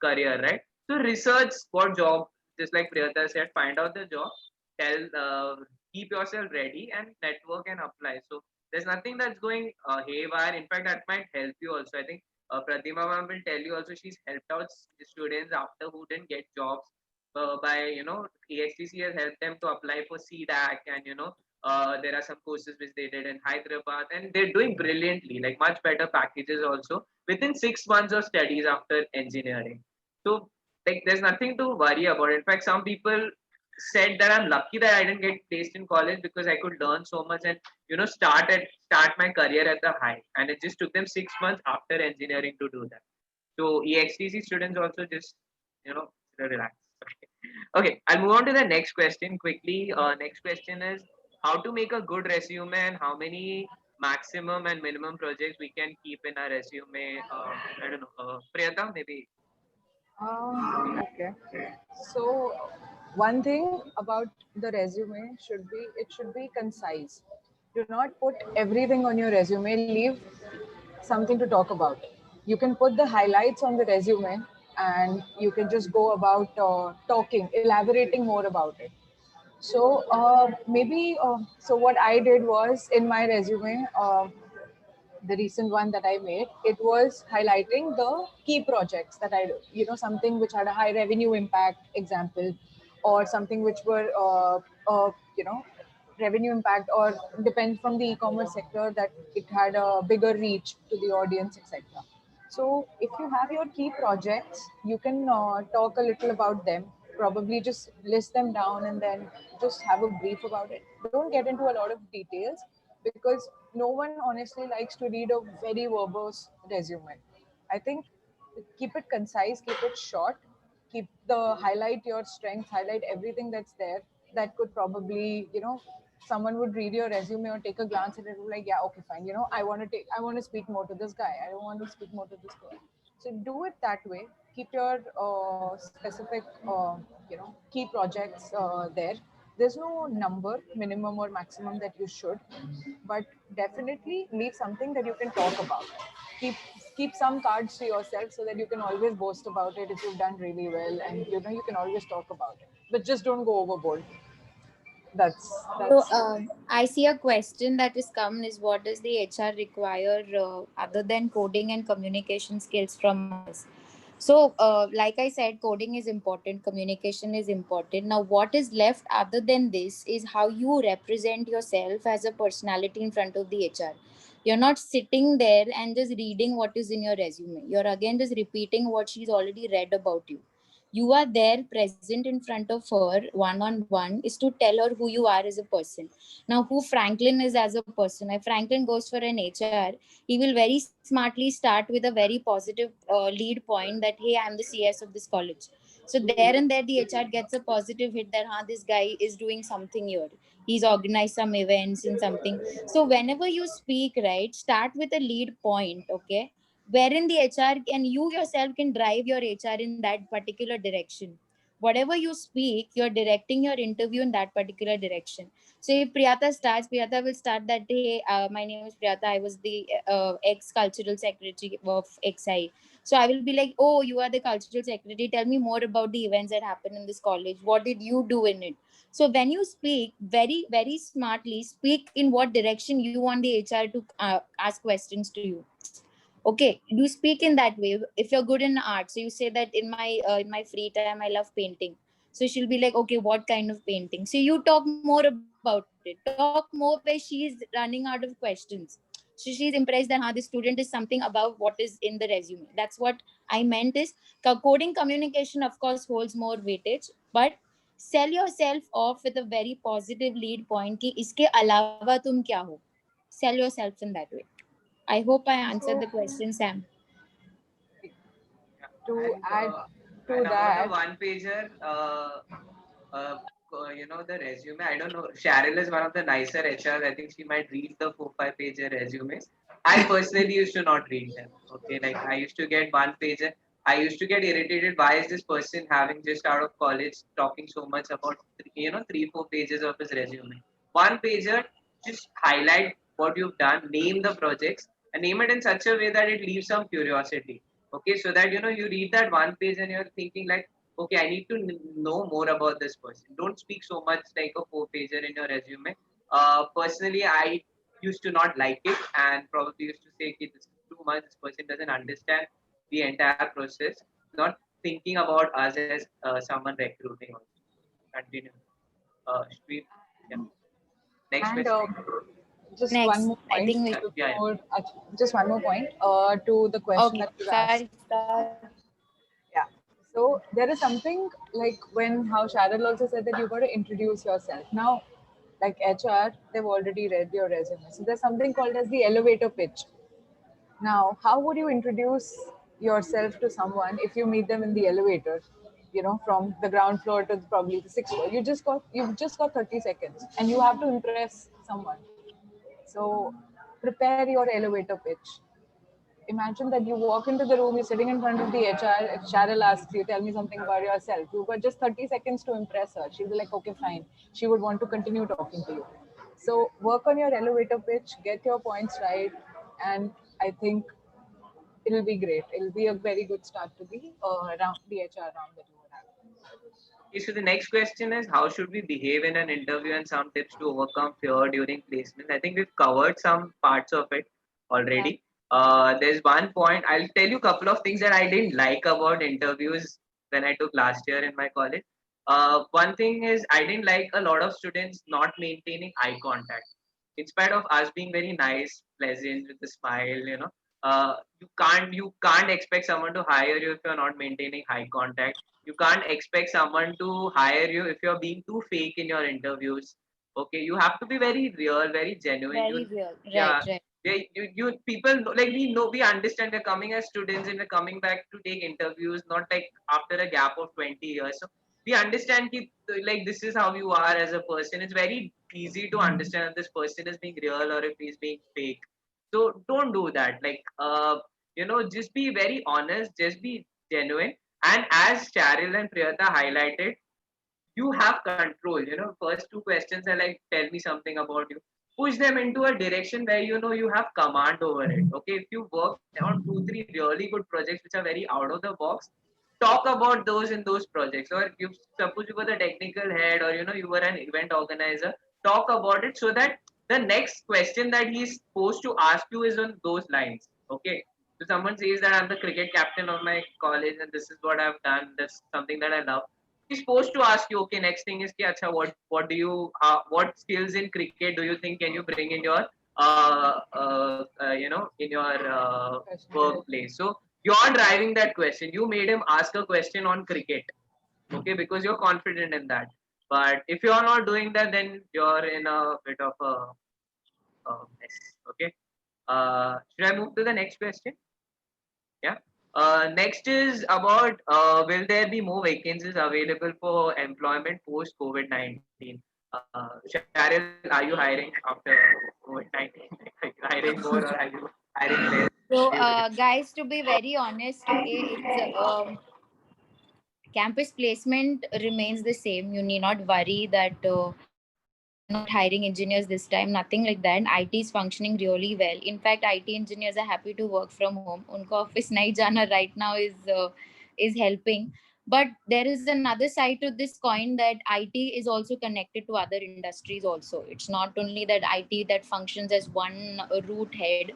career, right? So research what job, just like Priyata said, find out the job, keep yourself ready and network and apply. So there's nothing that's going haywire. In fact, that might help you also. I think Pratima ma'am will tell you also she's helped out students after who didn't get jobs by EXTC has helped them to apply for CDAC, and there are some courses which they did in Hyderabad, and they're doing brilliantly, like much better packages also within 6 months of studies after engineering. So like there's nothing to worry about. In fact, some people said that I'm lucky that I didn't get placed in college because I could learn so much and start my career at the high. And it just took them 6 months after engineering to do that. So EXTC students also just relax. Okay, I'll move on to the next question quickly. Next question is how to make a good resume and how many maximum and minimum projects we can keep in our resume. I don't know. Priyata, maybe. Okay. So one thing about the resume should be concise. Do not put everything on your resume. Leave something to talk about. You can put the highlights on the resume, and you can just go about elaborating more about it. So so what I did was in my resume, the recent one that I made, it was highlighting the key projects that I do, something which had a high revenue impact example, or something which were, revenue impact, or depends from the e-commerce sector that it had a bigger reach to the audience, etc. So if you have your key projects, you can talk a little about them, probably just list them down and then just have a brief about it. Don't get into a lot of details because no one honestly likes to read a very verbose resume. I think keep it concise, keep it short, keep the highlight your strengths, highlight everything that's there that could probably, someone would read your resume or take a glance at it and be like, yeah, okay, fine. I want to speak more to this guy. I don't want to speak more to this girl. So do it that way. Keep your specific, key projects there. There's no number, minimum or maximum that you should, but definitely leave something that you can talk about. Keep keep some cards to yourself so that you can always boast about it if you've done really well, and you can always talk about it. But just don't go overboard. That's So that's I see a question that is come is what does the HR require other than coding and communication skills from us? So like I said, coding is important, communication is important. Now what is left other than this is how you represent yourself as a personality in front of the HR. You're not sitting there and just reading what is in your resume. You're again just repeating what she's already read about you. You are there present in front of her one on one is to tell her who you are as a person. Now who Franklin is as a person, if Franklin goes for an HR, he will very smartly start with a very positive lead point that hey, I'm the CS of this college. So there and there the HR gets a positive hit that this guy is doing something here, he's organized some events and something. So whenever you speak, right, start with a lead point, okay, wherein the HR and you yourself can drive your HR in that particular direction. Whatever you speak, you're directing your interview in that particular direction. So if Priyata starts, Priyata will start that, hey, my name is Priyata. I was the ex-cultural secretary of XI. So I will be like, oh, you are the cultural secretary. Tell me more about the events that happened in this college. What did you do in it? So when you speak, very, very smartly, speak in what direction you want the HR to ask questions to you. Okay, you speak in that way. If you're good in art, so you say that in my free time I love painting. So she'll be like, okay, what kind of painting? So you talk more about it. Talk more where she's running out of questions. So she's impressed that this student is something above what is in the resume. That's what I meant is coding communication, of course, holds more weightage, but sell yourself off with a very positive lead point कि इसके अलावा तुम क्या हो. Sell yourself in that way. I hope I answered the question, Sam. To And, add to and about that, the one pager, you know, the resume, I don't know. Cheryl is one of the nicer HRs. I think she might read the 4-5 pager resumes. I personally used to not read them. Okay, like I used to get one pager. I used to get irritated. Why is this person having just out of college talking so much about 3-4 pages of his resume? One pager, just highlight what you've done, name the projects, and name it in such a way that it leaves some curiosity. Okay, so that you read that one page and you're thinking like, okay, I need to know more about this person. Don't speak so much like a 4 pager in your resume. Personally, I used to not like it and probably used to say, okay, this is too much. This person doesn't understand the entire process. Not thinking about us as someone recruiting. Also. Continue. Shreef, yeah. Next and question. just Next, one more I point think we. Yeah. before, just one more point to the question Okay, that you asked. start. Yeah. So there is something like when how Sharon also said that you got to introduce yourself. Now, like HR, they've already read your resume. So there's something called as the elevator pitch. Now, how would you introduce yourself to someone if you meet them in the elevator? You know, from the ground floor to probably the sixth floor. You've just got 30 seconds, and you have to impress someone. So prepare your elevator pitch. Imagine that you walk into the room, you're sitting in front of the HR. If Cheryl asks you, tell me something about yourself, you've got just 30 seconds to impress her. She'll be like, okay, fine. She would want to continue talking to you. So work on your elevator pitch, get your points right, and I think it'll be great. It'll be a very good start to the HR round that you would have. Okay, so the next question is how should we behave in an interview and some tips to overcome fear during placement. I think we've covered some parts of it already. There's one point I'll tell you a couple of things that I didn't like about interviews when I took last year in my college. One thing is I didn't like a lot of students not maintaining eye contact. In spite of us being very nice, pleasant with a smile, you can't expect someone to hire you if you're not maintaining eye contact. You can't expect someone to hire you if you're being too fake in your interviews. Okay, you have to be very real, very genuine. Very real. Yeah, Right. you people like we understand we're coming as students and we're coming back to take interviews, not like after a gap of 20 years. So we understand like this is how you are as a person. It's very easy to understand if this person is being real or if he's being fake. So don't do that. Like just be very honest, just be genuine. And as Cheryl and Priyata highlighted, you have control. First two questions are like, tell me something about you. Push them into a direction where you have command over it. Okay, if you work on 2-3 really good projects which are very out of the box, talk about those in those projects. Or you suppose you were the technical head, or you were an event organizer, talk about it so that the next question that he's supposed to ask you is on those lines. Okay, so someone says that I'm the cricket captain of my college and this is what I've done, that's something that I love. He's supposed to ask you, okay, next thing is ki, acha, what do you what skills in cricket do you think can you bring in your in your workplace. So you're driving that question. You made him ask a question on cricket, okay, because you're confident in that. But if you're not doing that, then you're in a bit of a mess. Okay. Should I move to the next question? Yeah. Next is about will there be more vacancies available for employment post COVID-19? Cheryl, are you hiring after COVID-19? Are you hiring more or are you hiring less? So, guys, to be very honest, okay, it's campus placement remains the same. You need not worry that we are not hiring engineers this time. Nothing like that. IT is functioning really well. In fact, IT engineers are happy to work from home. Unko office nahi jana right now is helping. But there is another side to this coin that IT is also connected to other industries also. It's not only that IT that functions as one root head.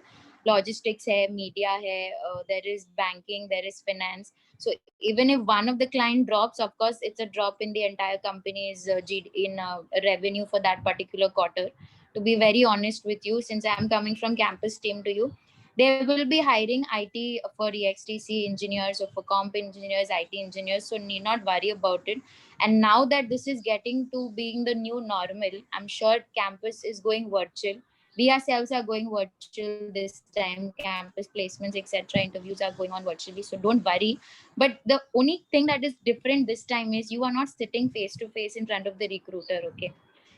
Logistics hai, media hai, there is banking, there is finance. So even if one of the client drops, of course, it's a drop in the entire company's revenue for that particular quarter. To be very honest with you, since I'm coming from campus team to you, They will be hiring IT for EXTC engineers or for comp engineers, IT engineers. So need not worry about it. And now that this is getting to being the new normal, I'm sure campus is going virtual. We ourselves are going virtual this time. Campus placements, etc. Interviews are going on virtually. So don't worry. But the only thing that is different this time is you are not sitting face to face in front of the recruiter. Okay,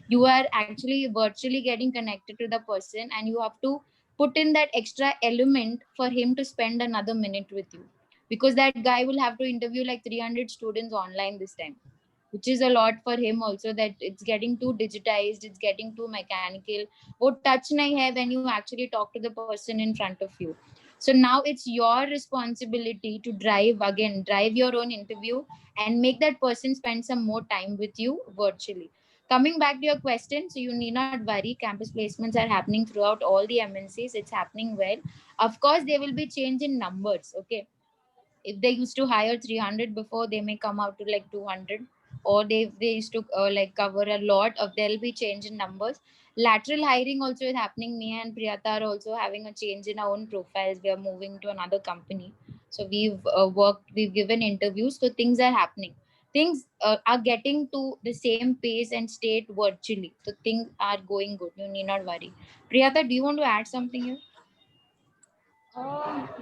you are actually virtually getting connected to the person, and you have to put in that extra element for him to spend another minute with you, because that guy will have to interview like 300 students online this time, which is a lot for him also, that it's getting too digitized, it's getting too mechanical. वो touch nahi hai when you actually talk to the person in front of you. So now it's your responsibility to drive your own interview and make that person spend some more time with you virtually. Coming back to your question, so you need not worry, campus placements are happening throughout all the MNCs, it's happening well. Of course there will be change in numbers. Okay, if they used to hire 300 before, they may come out to like 200, or they used to like cover a lot of, there'll be change in numbers. Lateral hiring also is happening. Me and Priyata are also having a change in our own profiles. We are moving to another company, so we've given interviews, so things are happening. Things are getting to the same pace and state virtually, so things are going good. You need not worry. Priyata, do you want to add something here?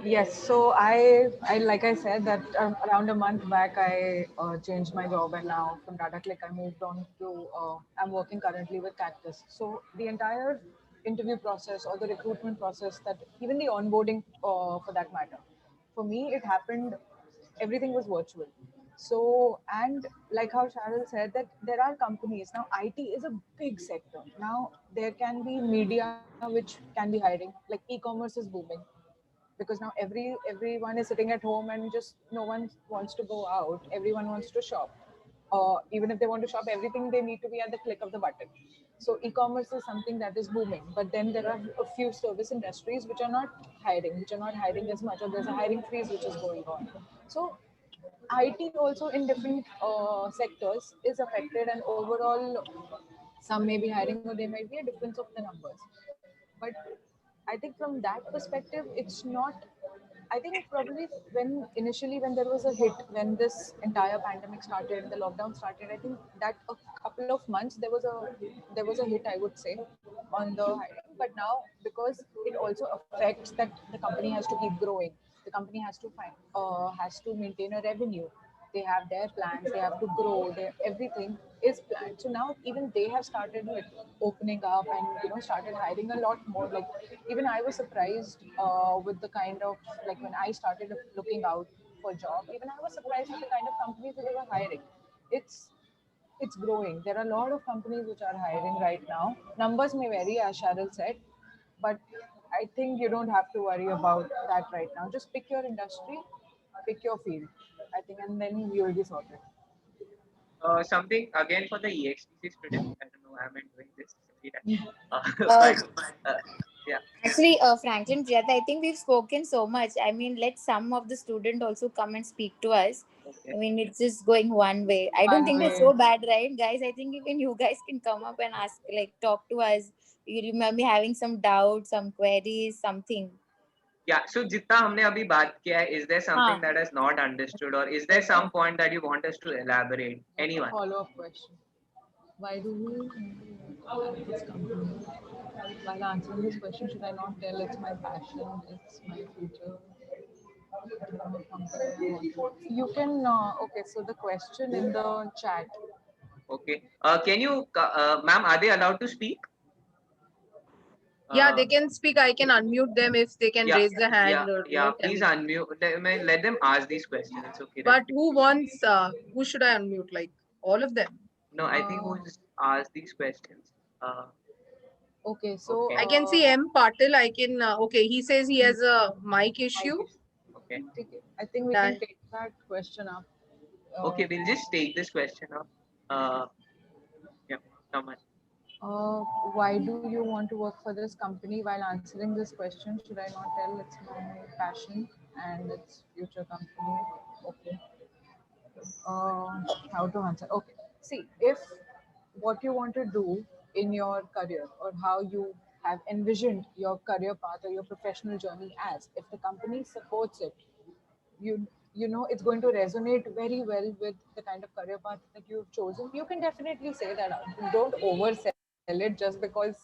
Yes, so I like I said that around a month back I changed my job, and now from DataClick I moved on to I'm working currently with Cactus. So the entire interview process or the recruitment process, that even the onboarding for that matter, for me it happened. Everything was virtual. So, and like how Cheryl said, that there are companies now. IT is a big sector. Now there can be media which can be hiring. Like e-commerce is booming because now everyone is sitting at home and just no one wants to go out. Everyone wants to shop. Even if they want to shop, everything they need to be at the click of the button. So e-commerce is something that is booming. But then there are a few service industries which are not hiring as much, or there's a hiring freeze which is going on. So IT also in different sectors is affected, and overall, some may be hiring or there might be a difference of the numbers. But I think from that perspective, it's not. I think probably when there was a hit, when this entire pandemic started, the lockdown started, I think that a couple of months there was a hit, I would say, on the hiring. But now, because it also affects that the company has to keep growing, the company has to maintain a revenue. They have their plans, they have to grow, everything is planned. So now even they have started like opening up and started hiring a lot more. Like even I was surprised with the kind of, like when I started looking out for job, even I was surprised with the kind of companies that they were hiring. It's it's growing. There are a lot of companies which are hiring right now. Numbers may vary, as Cheryl said, but I think you don't have to worry about that right now. Just pick your industry, pick your field, I think, and then you'll be sorted. Something again for the EXTC students. I don't know why I'm doing this every time. uh, But yeah, Actually, Franklin, Priyata, I think we've spoken so much. I mean, let some of the student also come and speak to us. I okay. mean, it's just going one way. I don't One think it's way. so bad, right, guys? I think even you guys can come up and ask, like, talk to us. You remember having some doubts, some queries, something. Yeah. So जितना हमने अभी बात किया है, is there something हाँ. that is not understood, or is there some point that you want us to elaborate? A Anyone? follow-up question. Why do we this company? While answering this question, should I not tell it's my passion, it's my future? You can, okay, so the question in the chat. Okay. Can you, ma'am, are they allowed to speak? Yeah, Uh, they can speak. I can unmute them if they can yeah, raise the hand or yeah. tell Please me. unmute. Let them ask these questions. It's okay. But who wants? Who should I unmute? Like all of them? No, I think Uh, who's asked these questions. okay, so Okay. I can see M Patil. I can. Okay, he says he has a mic mic issue. issue. Okay. I think we can That take that question up. Okay. We'll just take this question up. Uh, yeah. Someone. Uh, why do you want to work for this company? While answering this question, should I not tell it's my passion and it's future company? Okay. How to answer? Okay. See, if what you want to do in your career or how you have envisioned your career path or your professional journey as. If the company supports it, you know it's going to resonate very well with the kind of career path that you've chosen. You can definitely say that out. Don't oversell it just because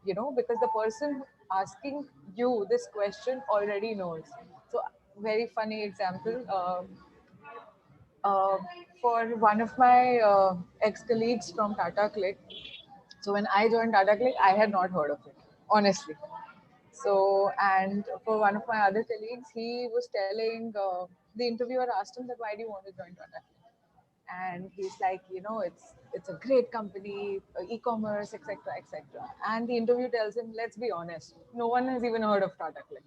because the person asking you this question already knows. So very funny example. Uh, for one of my ex-colleagues from Tata Click. So when I joined Tata Click, I had not heard of it, honestly. So, and for one of my other colleagues, he was telling, the interviewer asked him that, why do you want to join Tata Click? And he's like, it's a great company, e-commerce, etc., etc. And the interview tells him, let's be honest, no one has even heard of Tata Click.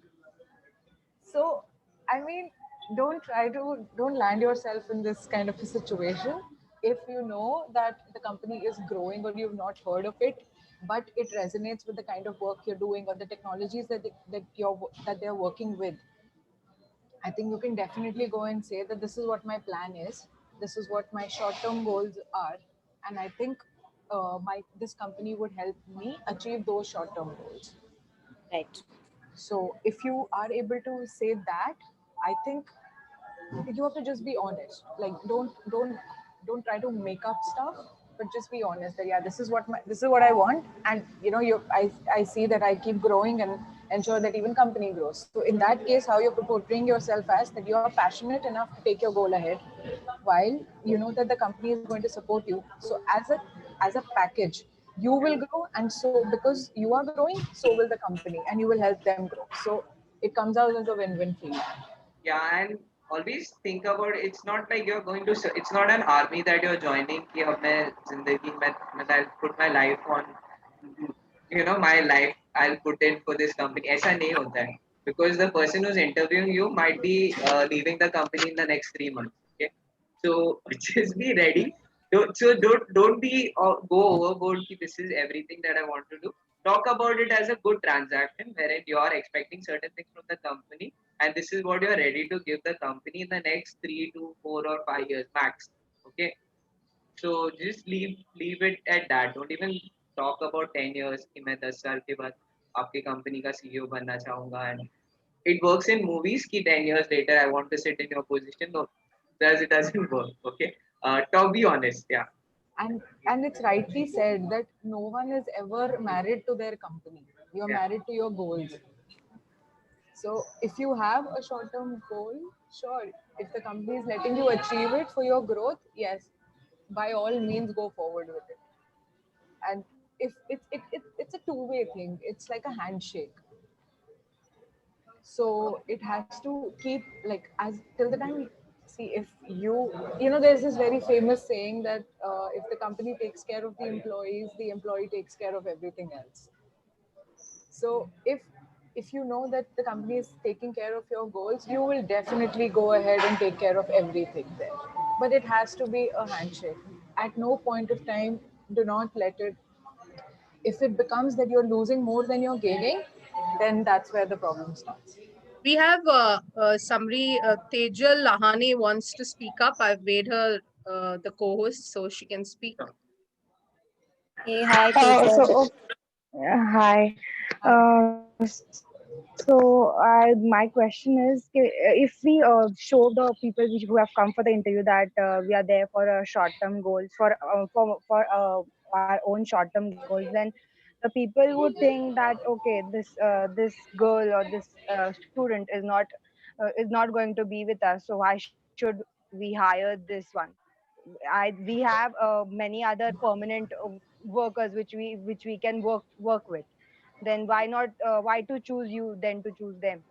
So, I mean, don't land yourself in this kind of a situation. If you know that the company is growing or you've not heard of it, but it resonates with the kind of work you're doing or the technologies that they're working with, I think you can definitely go and say that this is what my plan is. This is what my short-term goals are, and I think my this company would help me achieve those short-term goals. Right. So if you are able to say that, I think you have to just be honest. Like don't try to make up stuff, but just be honest that yeah, this is what I want, and I see that I keep growing and ensure that even company grows. So in that case, how you're portraying yourself as that you are passionate enough to take your goal ahead, while you know that the company is going to support you. So as a package, you will grow, and so because you are growing, so will the company, and you will help them grow. So it comes out as a win-win for you. Yeah, and always think about it's not like you're going to it's not an army that you're joining कि अब मैं जिंदगी में I'll put my life on, my life I'll put in for this company. ऐसा नहीं होता है, because the person who's interviewing you might be leaving the company in the next 3 months. Okay, so just be ready. Don't be go overboard कि this is everything that I want to do. Talk about it as a good transaction wherein you are expecting certain things from the company, and this is what you are ready to give the company in the next 3 to 4 or 5 years max. Okay, so just leave it at that. Don't even talk about 10 years कि मैं 10 साल के बाद आपकी company का CEO बनना चाहूंगा, and it works in movies कि 10 years later I want to sit in your position. No, it doesn't work. Okay, talk, be honest. Yeah. And it's rightly said that no one is ever married to their company. You're Yeah. married to your goals. So if you have a short-term goal, sure, if the company is letting you achieve it for your growth, yes, by all means go forward with it. And if it's a two-way thing, it's like a handshake. So it has to keep like as till the time. See, if there's this very famous saying that if the company takes care of the employees, the employee takes care of everything else. So if you know that the company is taking care of your goals, you will definitely go ahead and take care of everything there. But it has to be a handshake. At no point of time, do not let it. If it becomes that you're losing more than you're gaining, then that's where the problem starts. We have Samri Tejal Lahani wants to speak up. I've made her the co-host so she can speak. Hey, hi, So, Tejal. hi. My question is, if we show the people who have come for the interview that we are there for short-term goals, for our own short-term goals, then the people would think that okay, this girl or this student is not going to be with us. So why should we hire this one? We have many other permanent workers which we can work with. Then why to choose you then to choose them?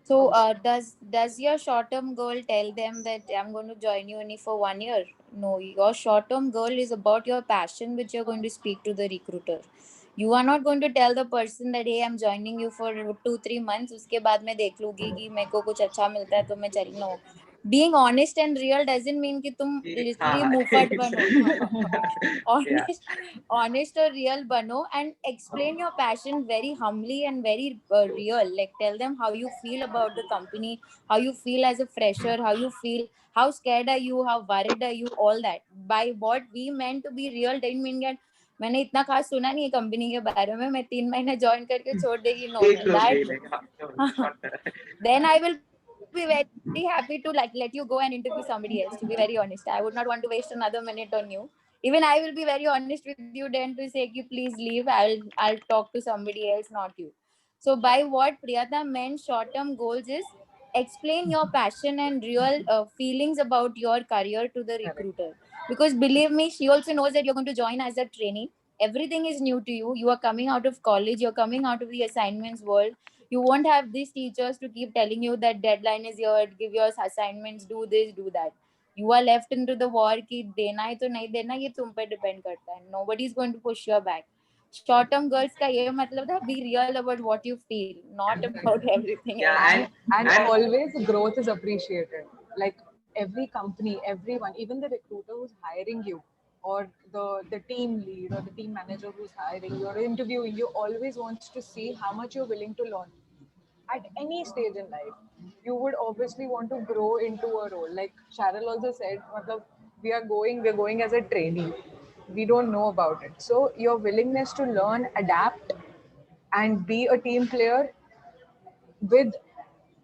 So, does your short-term goal tell them that I'm going to join you only for 1 year? No, your short-term goal is about your passion, which you're going to speak to the recruiter. You are not going to tell the person that hey, I'm joining you for 2-3 months. उसके बाद मैं देख लूँगी कि मेरे को कुछ अच्छा मिलता है तो मैं चल no. Being honest and real doesn't mean कि तुम literally मुंहफट बनो. Yeah. Honest or real bano and explain your passion very humbly and very real. Like tell them how you feel about the company, how you feel as a fresher, how you feel, how scared are you, how worried are you, all that. By what we meant to be real didn't mean that मैंने इतना खास सुना नहीं है company के बारे में, मैं 3 महीने ज्वाइन करके छोड़ देगी, नो देख नो लो that then I will be very happy to like let you go and interview somebody else, to be very honest. I would not want to waste another minute on you. Even I will be very honest with you then to say ki please leave, I'll talk to somebody else, not you. So by what Priyata meant short term goals is explain your passion and real feelings about your career to the recruiter, because believe me, she also knows that you're going to join as a trainee. Everything is new to you. You are coming out of college, you're coming out of the assignments world. You won't have these teachers to keep telling you that deadline is here, give your assignments, do this, do that. You are left into the war ki dena hai to nahi dena, ye tum pe depend karta hai. Nobody is going to push your back. Short term goals ka ye matlab tha, be real about what you feel, not about everything else. Yeah, And and always growth is appreciated. Like every company, everyone, even the recruiter who's hiring you, or the team lead or the team manager who's hiring you or interviewing you, always wants to see how much you're willing to learn. At any stage in life, you would obviously want to grow into a role. Like Cheryl also said, matlab, we're going as a trainee. We don't know about it. So your willingness to learn, adapt, and be a team player with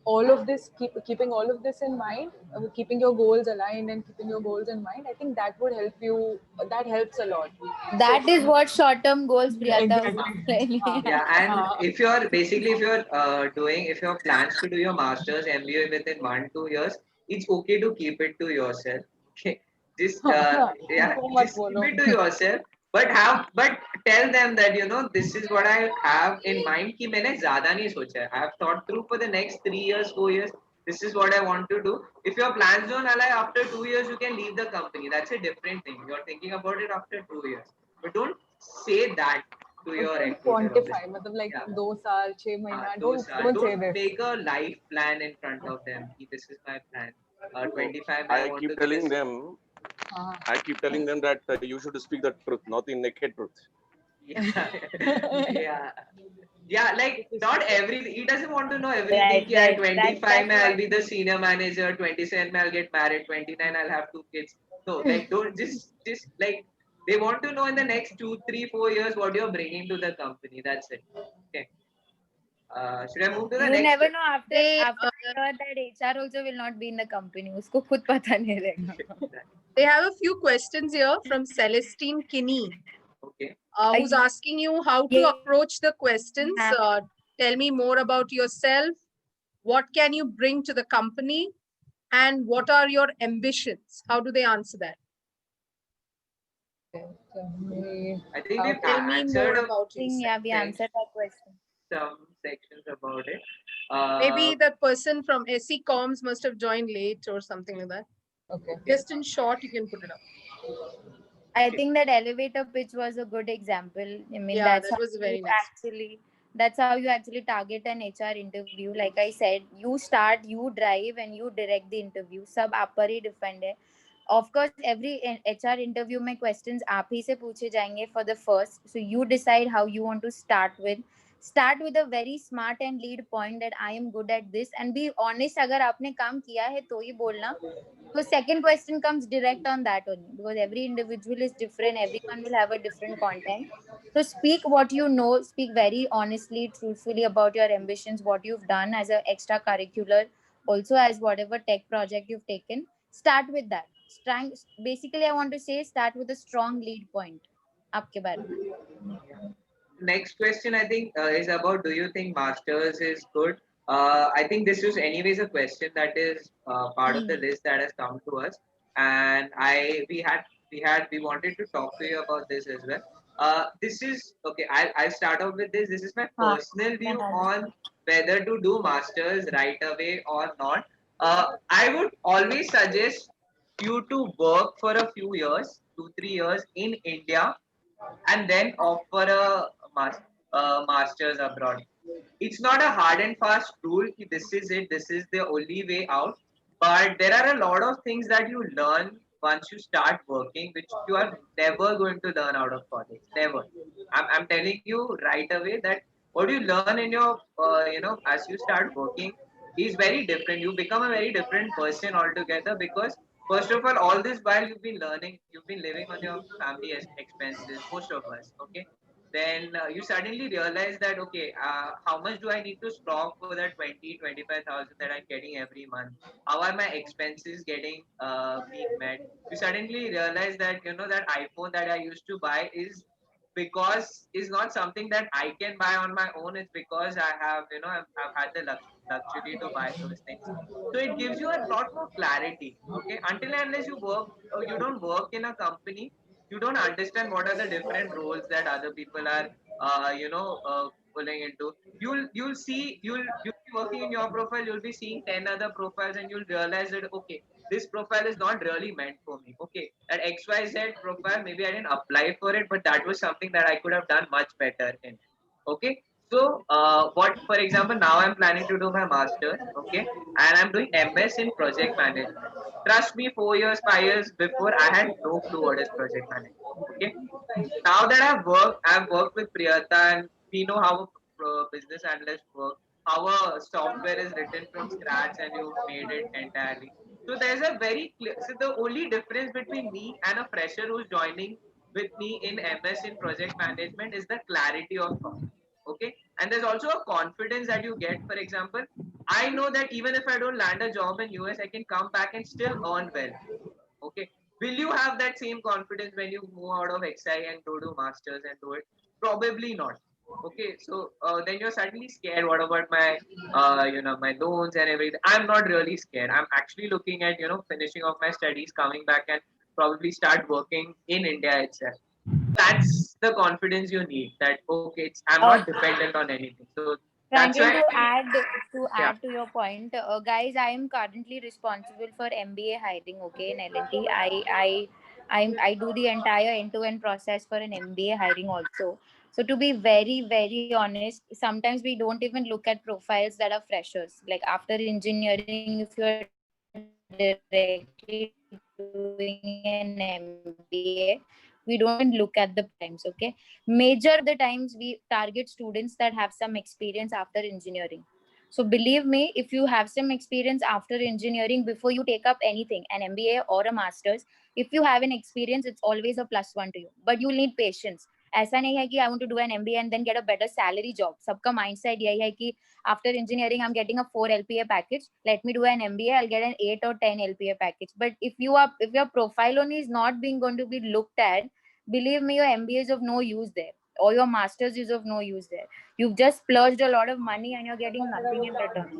all of this, keeping all of this in mind, keeping your goals aligned and keeping your goals in mind, I think that would help you. That helps a lot. That is what short term goals Priyata was Exactly. explaining. yeah, and if you're basically if you're doing if your plans to do your masters MBA within 1-2 years, it's okay to keep it to yourself. Okay, just yeah, So much just keep follow. it to yourself. But tell them that this is what I have in mind. कि मैंने ज़्यादा नहीं सोचा है. I have thought through for the next 3 years, 4 years. This is what I want to do. If your plans don't align after 2 years, you can leave the company. That's a different thing. You're thinking about it after 2 years, but don't say that to your Don't recruiter. quantify. Obviously. मतलब like Yeah. 2 साल, 6 महीना. Those Don't say don't this. make a life plan in front of them. कि This is my plan. 25, I I want to keep be telling this. them, Uh, I keep telling them that you should speak the truth, not the naked truth. Yeah, yeah, yeah. Like not everything. He doesn't want to know everything. Right, कि at right. 25, That's I'll what. be the senior manager. 27, I'll get married. 29, I'll have 2 kids. No, like don't just like they want to know in the next 2, 3, 4 years what you're bringing to the company. That's it. Okay. Should I move to the You next? never know, after They after I heard that HR also will not be in the company. उसको खुद पता नहीं रहेगा. they have a few questions here from Celestine Kinney, Okay. who's asking you how to approach the questions. Tell me more about yourself. What can you bring to the company? And what are your ambitions? How do they answer that? I think we've Tell me answered more about Yeah, yourself. we answered that question. some sections about it. Maybe that person from SE Comms must have joined late or something like that. okay. Just in short, you can put it up. I think that elevator pitch was a good example. I mean, Yeah, that's that how was very you nice. that's how you actually target an HR interview. Like I said, you start, you drive, and you direct the interview. सब आप पर ही depend है. Of course, every HR interview में questions आप ही से पूछे जाएंगे for the first. So you decide how you want to start with. Start with a very smart and lead point that I am good at this, and be honest. अगर आपने काम किया है तो ही बोलना. So second question comes direct on that only, because every individual is different. Everyone will have a different content. So speak what you know. Speak very honestly, truthfully about your ambitions, what you've done as a extracurricular, also as whatever tech project you've taken. Start with that. Basically, I want to say start with a strong lead point. आपके बारे में. Next question I think is about, do you think masters is good? I think this is anyways a question that is part of the list that has come to us, and we wanted to talk to you about this as well. This is okay. I'll start off with this. This is my personal view on whether to do masters right away or not. I would always suggest you to work for a few years, 2-3 years in India, and then offer a master's abroad. It's not a hard and fast rule. Ki this is it. This is the only way out. But there are a lot of things that you learn once you start working, which you are never going to learn out of college. Never. I'm telling you right away that what you learn in your, as you start working is very different. You become a very different person altogether, because First of all this while you've been learning, you've been living on your family expenses, most of us, okay? Then you suddenly realize that, okay, how much do I need to stock for that 25,000 that I'm getting every month? How are my expenses getting being met? You suddenly realize that, that iPhone that I used to buy is not something that I can buy on my own. It's because I have, I've had the luxury to buy those things. So it gives you a lot more clarity. Okay, until and unless you work, or you don't work in a company, you don't understand what are the different roles that other people are, pulling into. You'll be working in your profile. You'll be seeing 10 other profiles, and you'll realize that, okay, this profile is not really meant for me. Okay, that XYZ profile, maybe I didn't apply for it, but that was something that I could have done much better in. Okay, so what, for example, now I'm planning to do my master's. Okay, and I'm doing MS in project management. Trust me, 4 years, 5 years before, I had no clue what is project management. Okay, now that I've worked with Priyata, and we know how a business analyst work, how a software is written from scratch, and you made it entirely. So there's a very clear. So the only difference between me and a fresher who's joining with me in MS in project management is the clarity of thought. Okay, and there's also a confidence that you get. For example, I know that even if I don't land a job in US, I can come back and still earn well. Okay, will you have that same confidence when you move out of XI and go to masters and do it? Probably not. Okay, so then you're suddenly scared. What about my my loans and everything? I'm not really scared. I'm actually looking at, finishing off my studies, coming back, and probably start working in India itself. That's the confidence you need, that okay, I'm not dependent on anything. So that's Franklin, why, to add yeah. to your point, guys, I am currently responsible for MBA hiring. Okay, in L&T, I do the entire end-to-end process for an MBA hiring also. So to be very very honest, sometimes we don't even look at profiles that are freshers. Like after engineering, if you're directly doing an MBA, we don't even look at the times. Okay, major of the times we target students that have some experience after engineering. So believe me, if you have some experience after engineering, before you take up anything, an MBA or a master's, if you have an experience, it's always a plus one to you. But you'll need patience. ऐसा नहीं है कि I want to do an MBA and then get a better salary job. सबका mindset यही है कि after engineering I'm getting a 4 LPA package. Let me do an MBA, I'll get an 8 or 10 LPA package. But if your profile only is not being going to be looked at, believe me, your MBA is of no use there, or your master's is of no use there. You've just splurged a lot of money and you're getting nothing in return.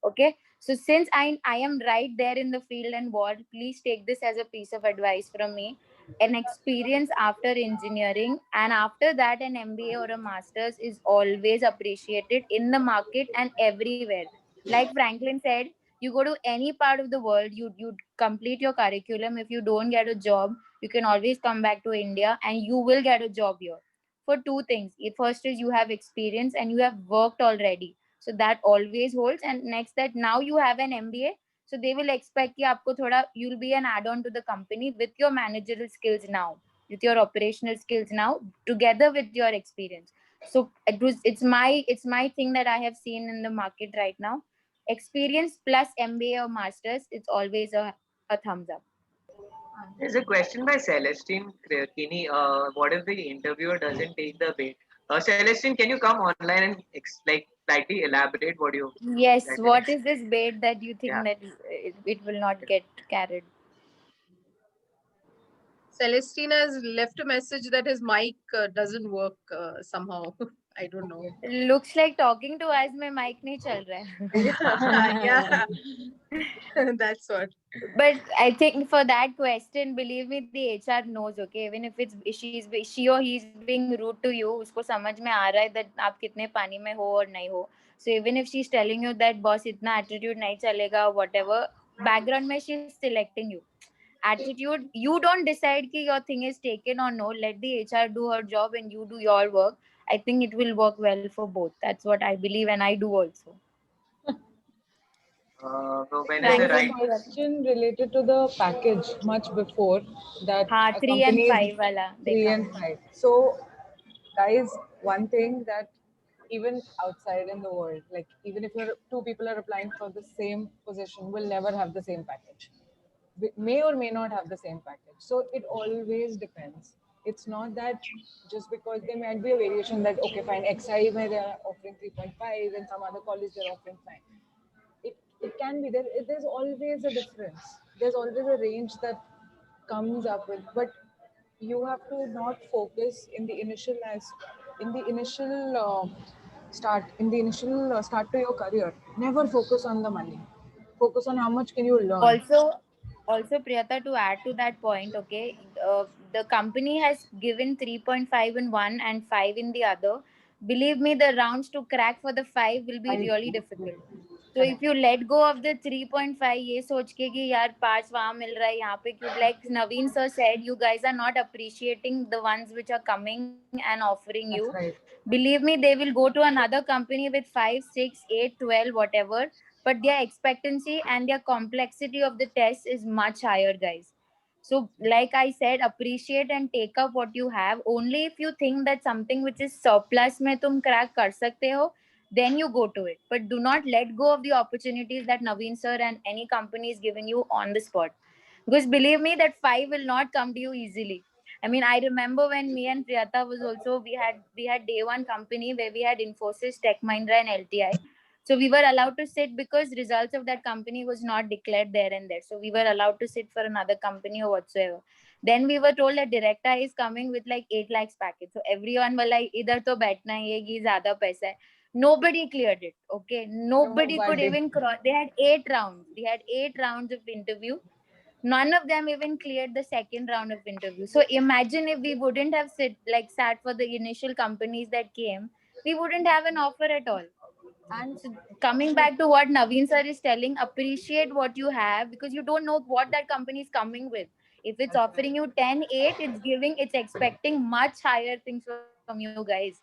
Okay, so since I am right there in the field and war, please take this as a piece of advice from me. An experience after engineering, and after that an MBA or a master's, is always appreciated in the market and everywhere. Like Franklin said, you go to any part of the world, you complete your curriculum. If you don't get a job, you can always come back to India and you will get a job here for two things. First is you have experience and you have worked already. So that always holds. And next, that now you have an MBA. So they will expect कि आपको थोड़ा, you'll be an add-on to the company with your managerial skills now, with your operational skills now, together with your experience. So it's my thing that I have seen in the market right now. Experience plus MBA or masters, it's always a thumbs up. There's a question by Celestine Kini. What if the interviewer doesn't take the bait? Celestine, can you come online and slightly elaborate what you Yes, exactly what meant? is this bait that you think Yeah. that it will not get carried? Celestina has left a message that his mic doesn't work somehow. I don't know. Looks like talking to us, my mic nahi chal raha Yeah, hai. that's what. But I think for that question, believe me, the HR knows. Okay, even if she or he's being rude to you, उसको समझ में आ रहा है that आप कितने पानी में हो और नहीं हो. So even if she's telling you that boss इतना attitude नहीं चलेगा, whatever, background में she's selecting you. Attitude, you don't decide कि your thing is taken or no. Let the HR do her job and you do your work. I think it will work well for both. That's what I believe, and I do also. So when is There the was a right? question related to the package much before that. हाँ, A 3 and company is 5 वाला 3 देखा and मैंने. 5. So, guys, one thing that even outside in the world, like even if you're two people are applying for the same position, will never have the same package. may or may not have the same package. So it always depends. It's not that just because there might be a variation that, okay, fine, XI may they are offering 3.5 and some other college they're offering 5. It can be there. There's always a difference. There's always a range that comes up with, but you have to not focus in the initial start to your career. Never focus on the money. Focus on how much can you learn. Also Priyata, to add to that point, okay, the company has given 3.5 in one and 5 in the other. Believe me, the rounds to crack for the 5 will be really difficult. So if you let go of the 3.5, ये सोच के कि यार 5 वहाँ मिल रहा है यहाँ पे क्यों, like Naveen sir said, you guys are not appreciating the ones which are coming and offering you. That's right. Believe me, they will go to another company with 5, 6, 8, 12, whatever, but their expectancy and their complexity of the test is much higher, guys. So like I said, appreciate and take up what you have. Only if you think that something which is surplus mein tum crack kar sakte ho, then you go to it. But do not let go of the opportunities that Naveen sir and any company is giving you on the spot, because believe me, that 5 will not come to you easily. I mean, I remember when me and Priyata was also, we had day one company where we had Infosys, Tech Mahindra and LTI. So we were allowed to sit because results of that company was not declared there and there. So we were allowed to sit for another company or whatsoever. Then we were told that Directa is coming with like 8 lakhs package. So everyone was like, idhar to baithna hai, ye zyada paisa hai. Nobody cleared it. Okay. Nobody could even cross. They had 8 rounds. They had 8 rounds of interview. None of them even cleared the second round of interview. So imagine if we wouldn't have sat for the initial companies that came, we wouldn't have an offer at all. And so coming back to what Naveen sir is telling, appreciate what you have, because you don't know what that company is coming with. If it's offering you 10-8, it's expecting much higher things from you guys.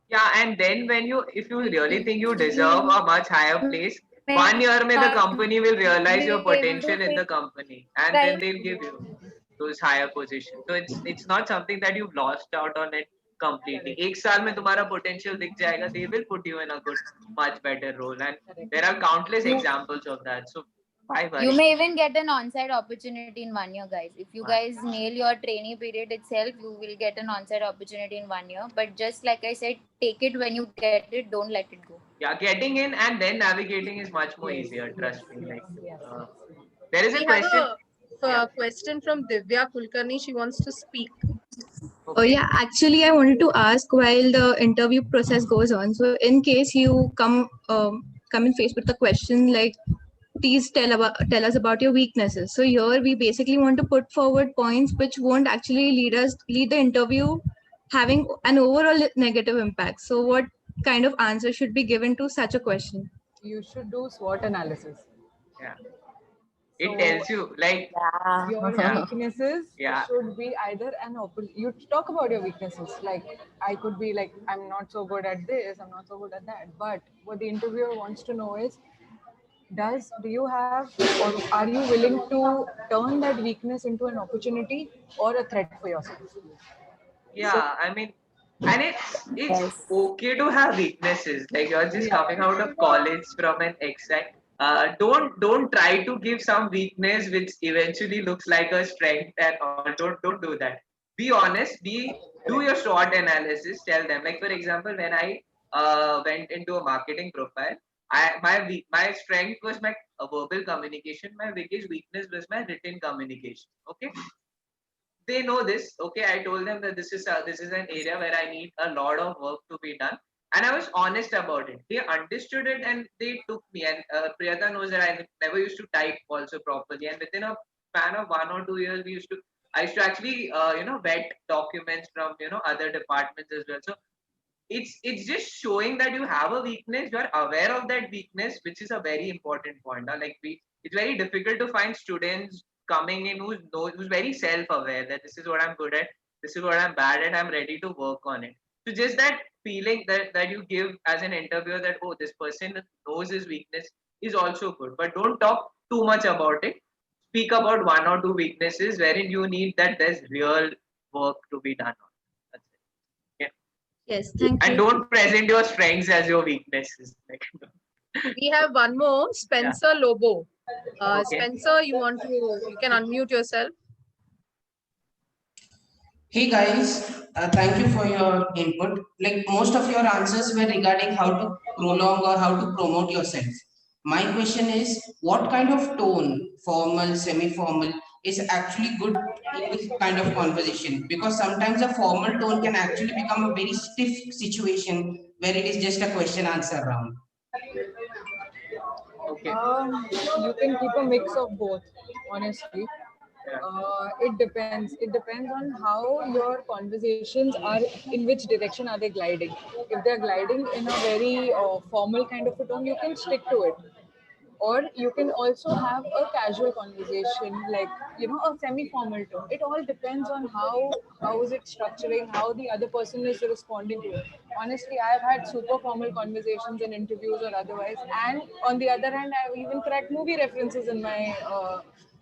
Yeah, and then if you really think you deserve a much higher place, 1 year mein the company will realize your potential in the company, and then they'll give you those higher positions. So it's not something that you've lost out on it completely. एक साल में तुम्हारा potential दिख जाएगा, they will put you in a much better role, and there are countless examples of that. So why worry? You may even get an on-site opportunity in 1 year, guys. If you guys nail your trainee period itself, you will get an on-site opportunity in 1 year. But just like I said, take it when you get it. Don't let it go. Yeah, getting in and then navigating is much more easier. Trust me. There is a question. We have a question from Divya Kulkarni. She wants to speak. Oh yeah, actually I wanted to ask while the interview process goes on. So in case you come in face with the question like, please tell us about your weaknesses. So here we basically want to put forward points which won't actually lead the interview having an overall negative impact. So what kind of answer should be given to such a question? You should do SWOT analysis. Yeah. It tells you like your weaknesses should be either you talk about your weaknesses, like I could be like, I'm not so good at this, I'm not so good at that, but what the interviewer wants to know is, do you have, or are you willing to turn that weakness into an opportunity or a threat for yourself? Yeah, I mean, and it's okay to have weaknesses. Like you're just coming out of college from an exec. Don't try to give some weakness which eventually looks like a strength and all. Don't do that. Be honest. Do your SWOT analysis. Tell them. Like for example, when I went into a marketing profile, my strength was my verbal communication. My biggest weakness was my written communication. Okay. They know this. Okay, I told them that this is an area where I need a lot of work to be done, and I was honest about it. They understood it and they took me. And Priyata knows that I never used to type also properly. And within a span of 1 or 2 years, I used to actually vet documents from other departments as well. So it's just showing that you have a weakness. You are aware of that weakness, which is a very important point. It's very difficult to find students coming in who's very self-aware that this is what I'm good at, this is what I'm bad at, I'm ready to work on it. So just that feeling that you give as an interviewer that, oh, this person knows his weakness is also good. But don't talk too much about it. Speak about 1 or 2 weaknesses wherein you need that there's real work to be done on. That's it. Yeah. Yes, thank you. And don't present your strengths as your weaknesses. We have one more, Spencer Lobo. Okay. Spencer, you can unmute yourself. Hey guys, thank you for your input. Like most of your answers were regarding how to prolong or how to promote yourself. My question is, what kind of tone, formal, semi-formal, is actually good in this kind of conversation? Because sometimes a formal tone can actually become a very stiff situation where it is just a question answer round. Okay. You can keep a mix of both, honestly. Yeah. It depends. It depends on how your conversations are, in which direction are they gliding. If they're gliding in a very formal kind of a tone, you can stick to it. Or you can also have a casual conversation, like, you know, a semi-formal tone. It all depends on how is it structuring, how the other person is responding to it. Honestly, I've had super formal conversations in interviews or otherwise, and on the other hand, I've even cracked movie references in my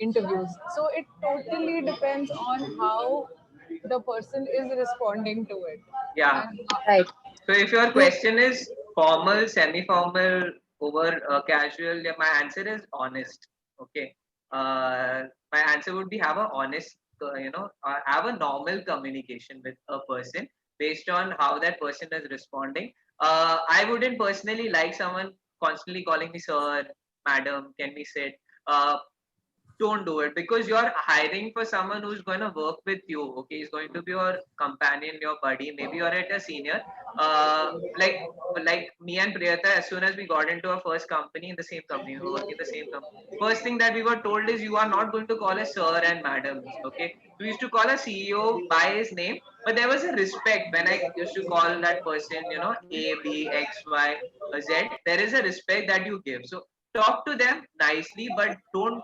interviews. So it totally depends on how the person is responding to it. Yeah. And, Right. So if your question is formal, semi-formal, over casual, yeah, my answer is honest. Okay. My answer would be have a honest, have a normal communication with a person based on how that person is responding. I wouldn't personally like someone constantly calling me sir, madam, can we sit? Don't do it, because you're hiring for someone who's going to work with you. Okay, he's going to be your companion, your buddy. Maybe you're at a senior, like me and Priyata. As soon as we got into our first company, in the same company, we were working in the same company, first thing that we were told is you are not going to call us sir and madams. Okay, we used to call a CEO by his name, but there was a respect when I used to call that person, A, B, X, Y, Z. There is a respect that you give. So talk to them nicely, but don't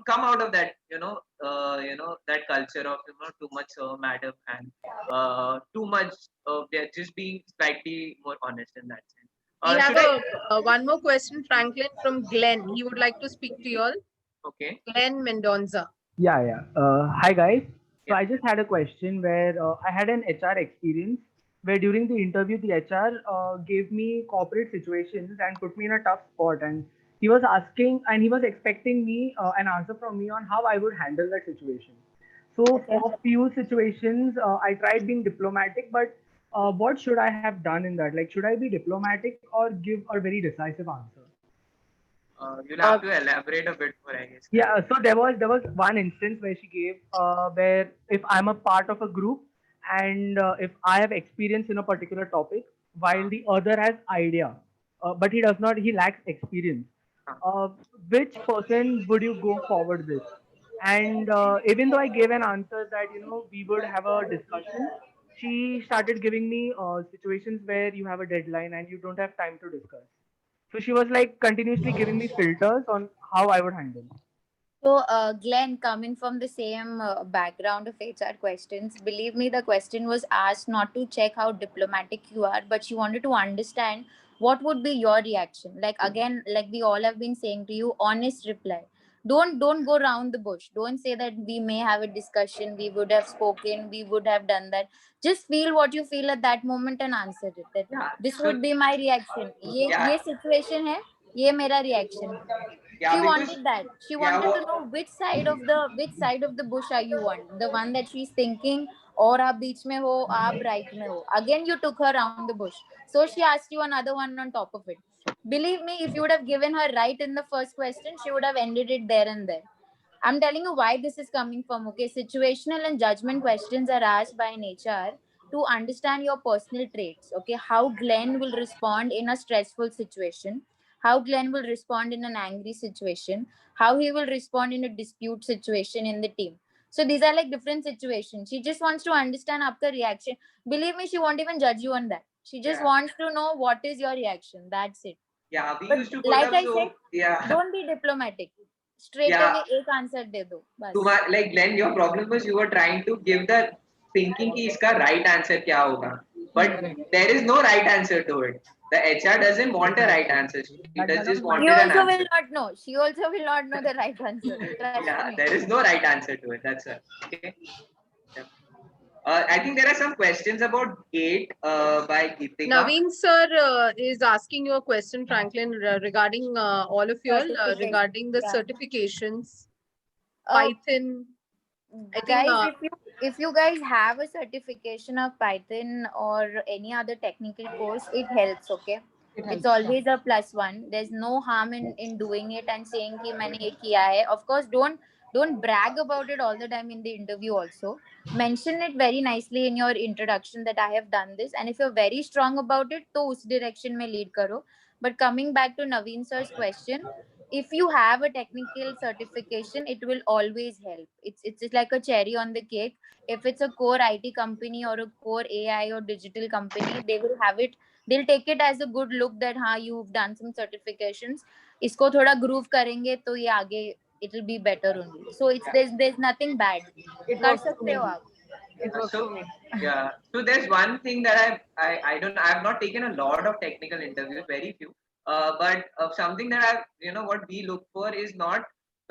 come out of that, that culture of, too much madam, and too much they're just being slightly more honest in that sense. We have Should I? one more question, Franklin, from Glenn. He would like to speak to you all. Okay. Glenn Mendonza. Yeah. Hi guys. So Yeah. I just had a question where I had an HR experience where during the interview the HR gave me corporate situations and put me in a tough spot, and he was asking and he was expecting me an answer from me on how I would handle that situation. So for few situations I tried being diplomatic, but what should I have done in that? Like, should I be diplomatic or give a very decisive answer? You'll have to elaborate a bit more, I guess. Yeah, so there was one instance where she gave where if I'm a part of a group and if I have experience in a particular topic while the other has idea, but he lacks experience. Uh, which person would you go forward with? And even though I gave an answer that we would have a discussion, she started giving me situations where you have a deadline and you don't have time to discuss. So she was like continuously giving me filters on how I would handle. So, Glenn, coming from the same background of HR questions, believe me, the question was asked not to check how diplomatic you are, but she wanted to understand what would be your reaction. Like, again, like we all have been saying to you, honest reply. Don't go round the bush. Don't say that we may have a discussion, we would have spoken, we would have done that. Just feel what you feel at that moment and answer it. That Yeah. this So would be my reaction. yeah, ये situation है, ये मेरा reaction है. yeah, She because wanted that. She yeah, wanted to know which side of the bush are you on? The one that she's thinking, or आप बीच में हो, आप right में हो. Again, you took her around the bush. So she asked you another one on top of it. Believe me, if you would have given her right in the first question, she would have ended it there and there. I'm telling you why this is coming from. Okay, situational and judgment questions are asked by an HR to understand your personal traits. Okay, how Glenn will respond in a stressful situation, how Glenn will respond in an angry situation, how he will respond in a dispute situation in the team. So these are like different situations. She just wants to understand after reaction. Believe me, she won't even judge you on that. She just wants to know what is your reaction. That's it. yeah, we But used to put like up I so said, yeah. don't be diplomatic. Straight Yeah. away एक answer दे दो बस. Like Glenn, your problem was you were trying to give the thinking कि इसका right answer क्या होगा, but there is no right answer to it. The HR doesn't want a right answer. She does just She wanted an also will answer. not know. She also will not know the right answer. Trust Yeah, me. there is no right answer to it. That's it. Okay. Yeah. I think there are some questions about GATE by Geetika. Naveen sir is asking you a question, Franklin, regarding all of you all, regarding the certifications, Python. I think, Guys, if you guys have a certification of Python or any other technical course, it helps. Okay, it's always a plus one. There's no harm in doing it and saying कि मैंने ये किया है. Of course, don't brag about it all the time in the interview. Also, mention it very nicely in your introduction that I have done this, and if you're very strong about it, तो उस direction में lead करो. But coming back to Naveen sir's question, if you have a technical certification, it will always help. It's just like a cherry on the cake. If it's a core IT company or a core AI or digital company, they will have it. They'll take it as a good look that हाँ you've done some certifications. इसको थोड़ा groove करेंगे तो ये आगे it will be better only. So there's nothing bad. कर सकते हो आप. Yeah. So there's one thing that I've not taken a lot of technical interviews, very few. But something that what we look for is not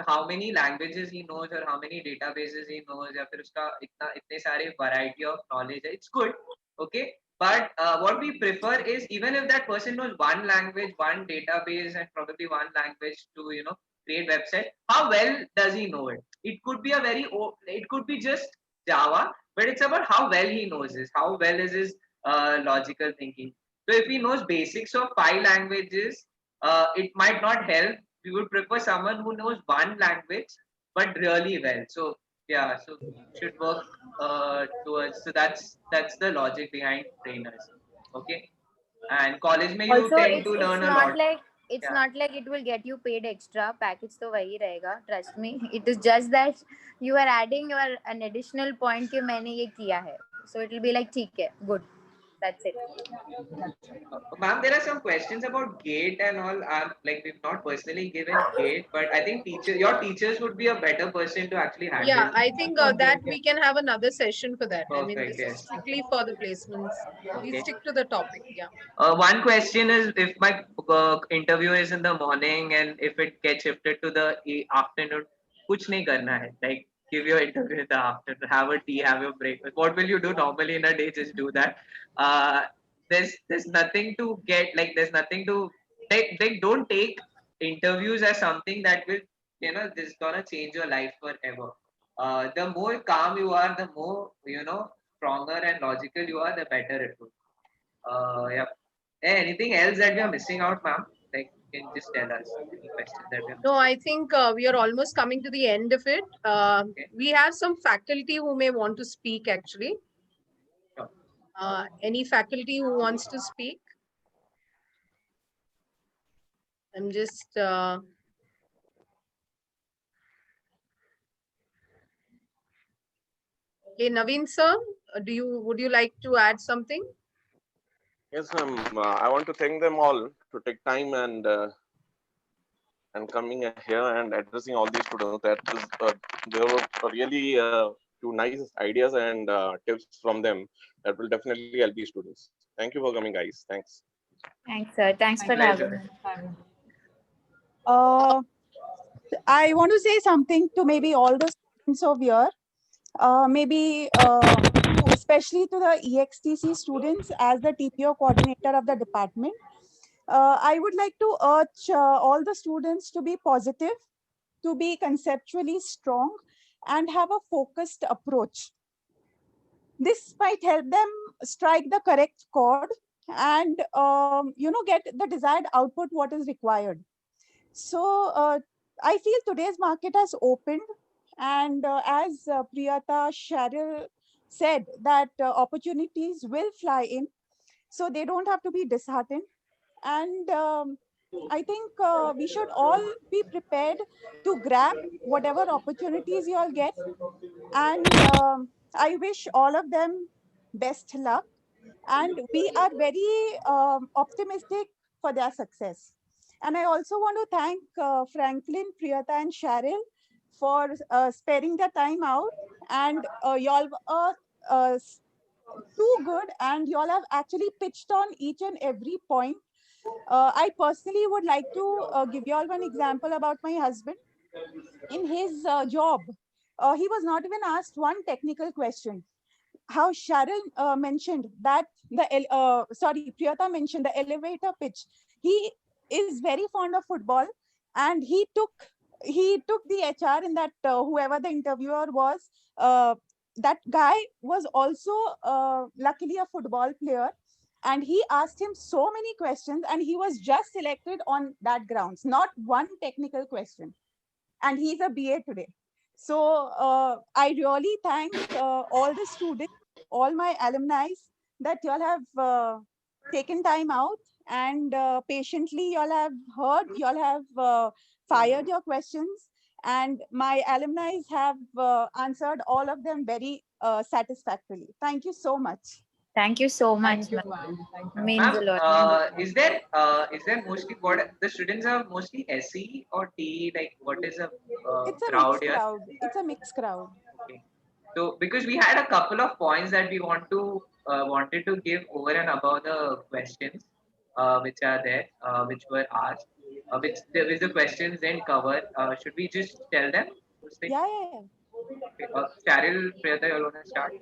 how many languages he knows or how many databases he knows या फिर उसका इतने सारे variety of knowledge है. It's good, okay. But what we prefer is even if that person knows one language, one database, and probably one language to create website, how well does he know it? It could be it could be just Java, but it's about how well he knows this, how well is his logical thinking. So if he knows basics of 5 languages, it might not help. We would prefer someone who knows one language, but really well. So yeah, so should work towards. So that's the logic behind trainers. Okay, and college may you Also, tend to learn a lot. It's not like it will get you paid extra. Package तो वही रहेगा. Trust me. It is just that you are adding an additional point कि मैंने ये किया है. So it will be like ठीक है, good. That's it. Ma'am, there are some questions about GATE and all. Like we've not personally given GATE, but I think your teachers would be a better person to actually handle. Yeah, I think that we can have another session for that. Perfect, I mean, this yes. is strictly for the placements. Okay. We stick to the topic. Yeah. One question is if my interview is in the morning and if it gets shifted to the afternoon, कुछ नहीं करना है. Like give your interview in the afternoon, have a tea, have a break. What will you do normally in a day? Just do that. There's nothing to get, like there's nothing to like don't take interviews as something that will this is gonna change your life forever. The more calm you are, the more stronger and logical you are, the better it will. Yeah. Anything else that we are missing out, ma'am? Like you can just tell us any questions that we are No, I think we are almost coming to the end of it. We have some faculty who may want to speak actually. Any faculty who wants to speak? I'm just okay, Naveen sir, would you like to add something? Yes, ma'am. I want to thank them all to take time and coming here and addressing all these students. That is, there were really two nice ideas and tips from them that will definitely help these students. Thank you for coming, guys. Thanks. Thanks, sir. Thanks for having me. I want to say something to maybe all the students of here, especially to the EXTC students as the TPO coordinator of the department. I would like to urge all the students to be positive, to be conceptually strong, and have a focused approach. This might help them strike the correct chord and get the desired output what is required. So I feel today's market has opened, and as Priyata Cheryl said, that opportunities will fly in, so they don't have to be disheartened. And I think we should all be prepared to grab whatever opportunities you all get. And I wish all of them best luck. And we are very optimistic for their success. And I also want to thank Franklin, Priyata, and Cheryl for sparing their time out. And y'all are too good, and y'all have actually pitched on each and every point. I personally would like to give you all one example about my husband. In his job, he was not even asked one technical question. how Sharon mentioned that sorry, Priyata mentioned the elevator pitch. He is very fond of football, and he took the HR in that whoever the interviewer was. That guy was also luckily a football player, and he asked him so many questions, and he was just selected on that grounds, not one technical question, and he's a BA today. So I really thank all the students, all my alumni, that y'all have taken time out and patiently y'all have heard, y'all have fired your questions, and my alumni have answered all of them very satisfactorily. Thank you so much. Thank you so much, Thank you, ma'am. ma'am. Thank you. Means a Ma'am, lot. is there mostly what the students are mostly SE or TE? Like, what is a It's a crowd mixed here? crowd. It's a mixed crowd. Okay. So, because we had a couple of points that we wanted to give over and above the questions, which are there, which were asked, which the questions didn't cover. Should we just tell them? Those things? Yeah, yeah, yeah. Okay. Cheryl, Priyata, you want to start?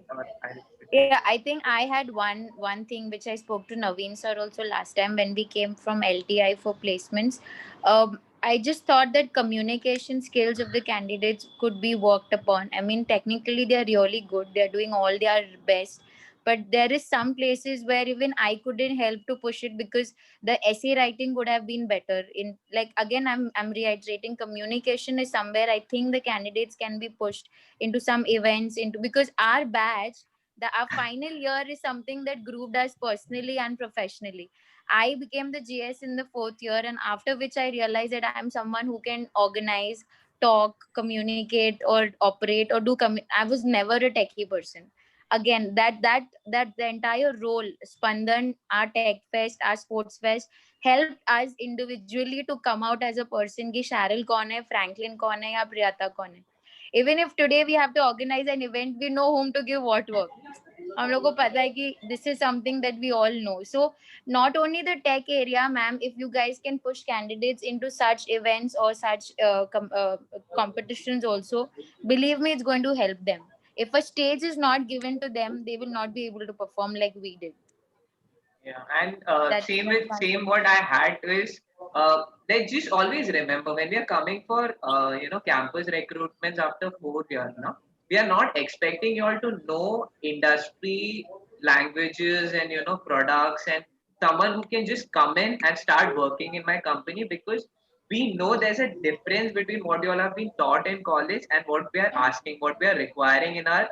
Yeah, I think I had one thing which I spoke to Naveen sir also last time when we came from LTI for placements. I just thought that communication skills of the candidates could be worked upon. I mean, technically they are really good. They are doing all their best, but there is some places where even I couldn't help to push it because the essay writing would have been better. In like again, I'm reiterating, communication is somewhere I think the candidates can be pushed into some events into, because our batch, our final year is something that grouped us personally and professionally. I became the GS in the 4th year, and after which I realized that I'm someone who can organize, talk, communicate, or operate, or do. I was never a techie person. Again, that the entire role, Spandan, our Tech Fest, our Sports Fest, helped us individually to come out as a person. Ki Cheryl kaun hai, Franklin kaun hai, ya Priyata kaun hai. Even if today we have to organize an event, we know whom to give what work. हम लोग को पता है कि this is something that we all know. So not only the tech area, ma'am, if you guys can push candidates into such events or such competitions also, believe me, it's going to help them. If a stage is not given to them, they will not be able to perform like we did. Yeah, and That's same what I had is they just always remember when we are coming for campus recruitments after 4 years now, we are not expecting you all to know industry languages and products and someone who can just come in and start working in my company, because we know there's a difference between what you all have been taught in college and what we are asking, what we are requiring in our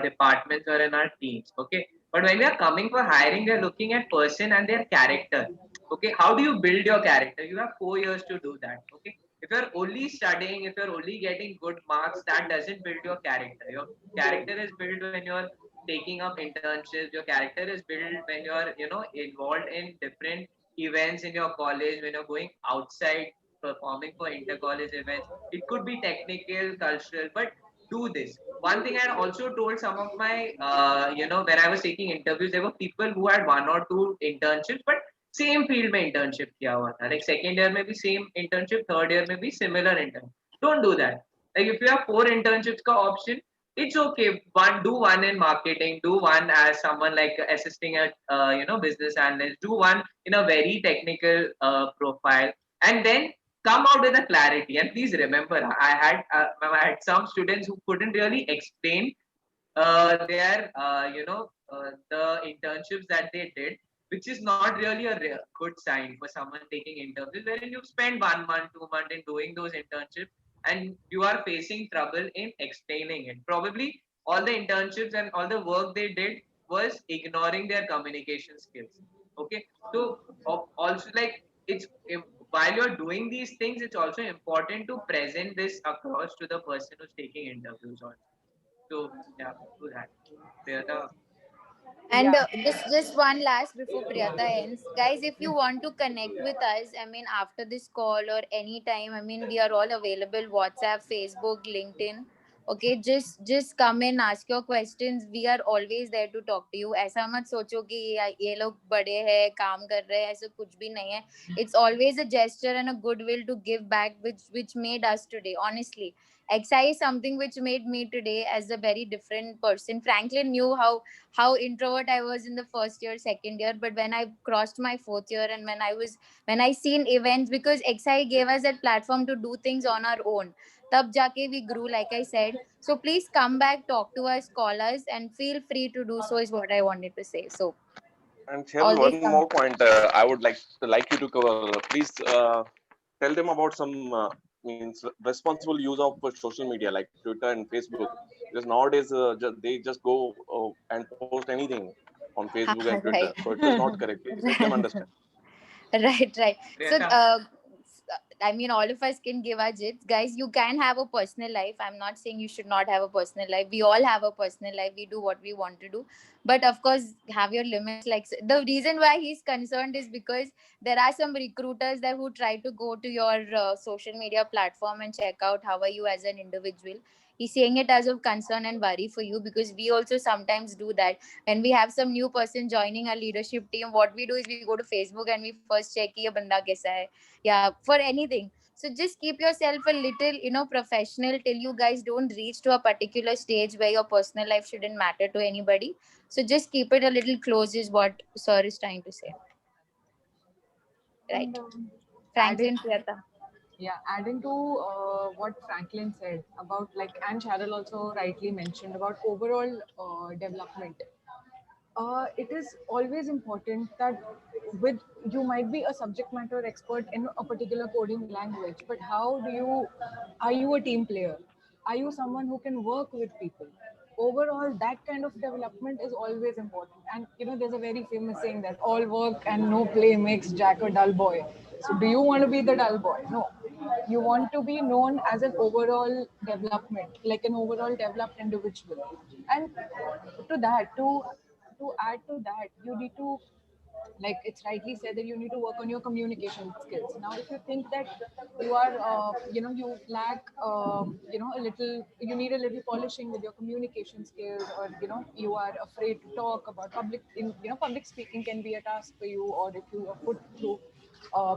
departments or in our teams. Okay, but when we are coming for hiring, we are looking at person and their character. Okay, how do you build your character? You have 4 years to do that. Okay, if you're only studying, if you're only getting good marks, that doesn't build your character. Your character is built when you're taking up internships. Your character is built when you're involved in different events in your college. When you're going outside performing for inter-college events, it could be technical, cultural, but do this. One thing I also told some of my, when I was taking interviews, there were people who had 1 or 2 internships, but same field में internship किया हुआ था. Like second year में भी same internship, third year में भी similar intern. Don't do that. Like if you have 4 internships का option, it's okay. Do one in marketing, do one as someone like assisting at business analyst, do one in a very technical profile, and then come out with a clarity. And please remember, I had some students who couldn't really explain the internships that they did, which is not really a good sign for someone taking interviews, wherein you spend 1 month, 2 months in doing those internships, and you are facing trouble in explaining it. Probably all the internships and all the work they did was ignoring their communication skills. Okay, so also like while you're doing these things, it's also important to present this across to the person who's taking interviews on. So yeah, do that. Priyata. And Yeah. just one last before Priyata ends, guys. If you want to connect with us, I mean, after this call or any time, I mean, we are all available: WhatsApp, Facebook, LinkedIn. Okay, just come in, ask your questions. We are always there to talk to you. ऐसा मत सोचो कि ये लोग बड़े हैं काम कर रहे हैं, ऐसा कुछ भी नहीं है. It's always a gesture and a goodwill to give back, which made us today. Honestly, XI is something which made me today as a very different person. Franklin knew how introvert I was in the first year, second year, but when I crossed my fourth year and when I seen events, because XI gave us that platform to do things on our own. Tab jaake we grew, like I said. So please come back, talk to us, call us, and feel free to do so, is what I wanted to say. So And Cheryl, always one come. more point I would like you to cover. Please tell them about some means responsible use of social media like Twitter and Facebook, because nowadays they just go and post anything on Facebook and Twitter, Right. so it is not correct. Please make them understand. Right. So Priyata. I mean, all of us can give our jits, guys. You can have a personal life. I'm not saying you should not have a personal life. We all have a personal life. We do what we want to do, but of course have your limits. Like, the reason why he's concerned is because there are some recruiters that who try to go to your social media platform and check out how are you as an individual. He's saying it as of concern and worry for you, because we also sometimes do that. When we have some new person joining our leadership team, what we do is we go to Facebook and we first check ye banda kaisa hai, yeah, for anything. So just keep yourself a little, professional till you guys don't reach to a particular stage where your personal life shouldn't matter to anybody. So just keep it a little close, is what sir is trying to say. Right. And Franklin, Priyata. yeah, adding to what Franklin said about, like, and Cheryl also rightly mentioned about overall development. It is always important that with you might be a subject matter expert in a particular coding language, but are you a team player? Are you someone who can work with people? Overall, that kind of development is always important. And there's a very famous saying that all work and no play makes Jack a dull boy. So do you want to be the dull boy? No. You want to be known as an overall development, like an overall developed individual. And to add to that, you need to, like it's rightly said, that you need to work on your communication skills. Now if you think that you are you lack a little, you need a little polishing with your communication skills, or you are afraid to talk about public speaking can be a task for you, or if you are put through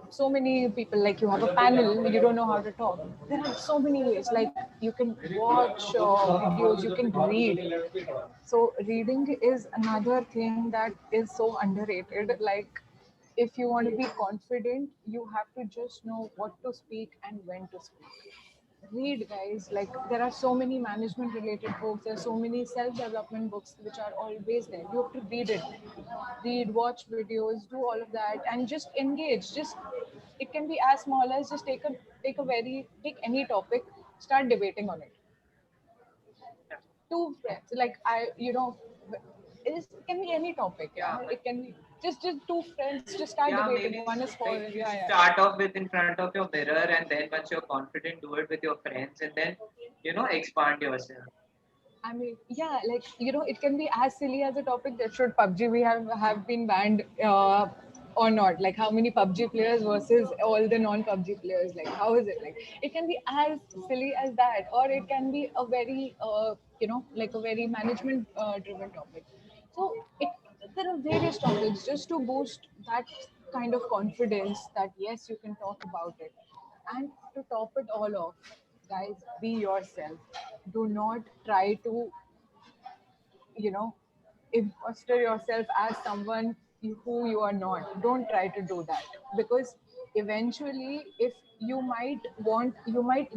so many people, like you have a panel, you don't know how to talk. There are so many ways, like you can watch videos, you can read. So reading is another thing that is so underrated. Like, if you want to be confident, you have to just know what to speak and when to speak. Read, guys. Like, there are so many management related books, there are so many self-development books which are always there. You have to read it. Read, watch videos, do all of that, and just engage. Just, it can be as small as just take any topic, start debating on it. Two friends, like it can be any topic. Yeah, it can be just two friends just start Yeah, debating. maybe One is for, like you yeah. start off with in front of your mirror, and then once you're confident, do it with your friends, and then expand yourself. I mean, yeah, like it can be as silly as a topic that should PUBG we have been banned or not. Like, how many PUBG players versus all the non-PUBG players? Like, how is it? Like, it can be as silly as that, or it can be a very like a very management driven topic. So there are various topics just to boost that kind of confidence that yes, you can talk about it. And to top it all off, guys, be yourself. Do not try to, you know, imposter yourself as someone who you are not. Don't try to do that, because eventually, if you might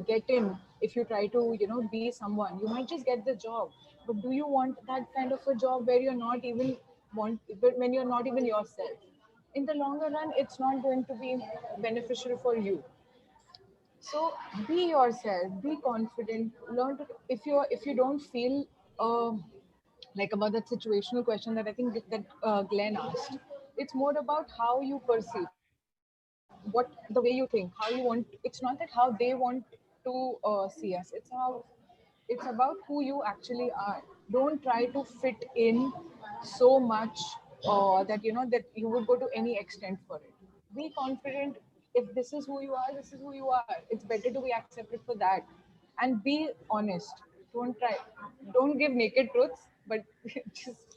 get in. If you try to, be someone, you might just get the job. But do you want that kind of a job where you're not even when you're not even yourself? In the longer run, it's not going to be beneficial for you. So be yourself, be confident, learn to, if you don't feel like about that situational question that I think that Glenn asked, it's more about how you perceive, what the way you think, how you want. It's not that how they want to see us. It's about who you actually are. Don't try to fit in so much that that you would go to any extent for it. Be confident. If this is who you are, this is who you are. It's better to be accepted for that, and be honest. don't give naked truths, but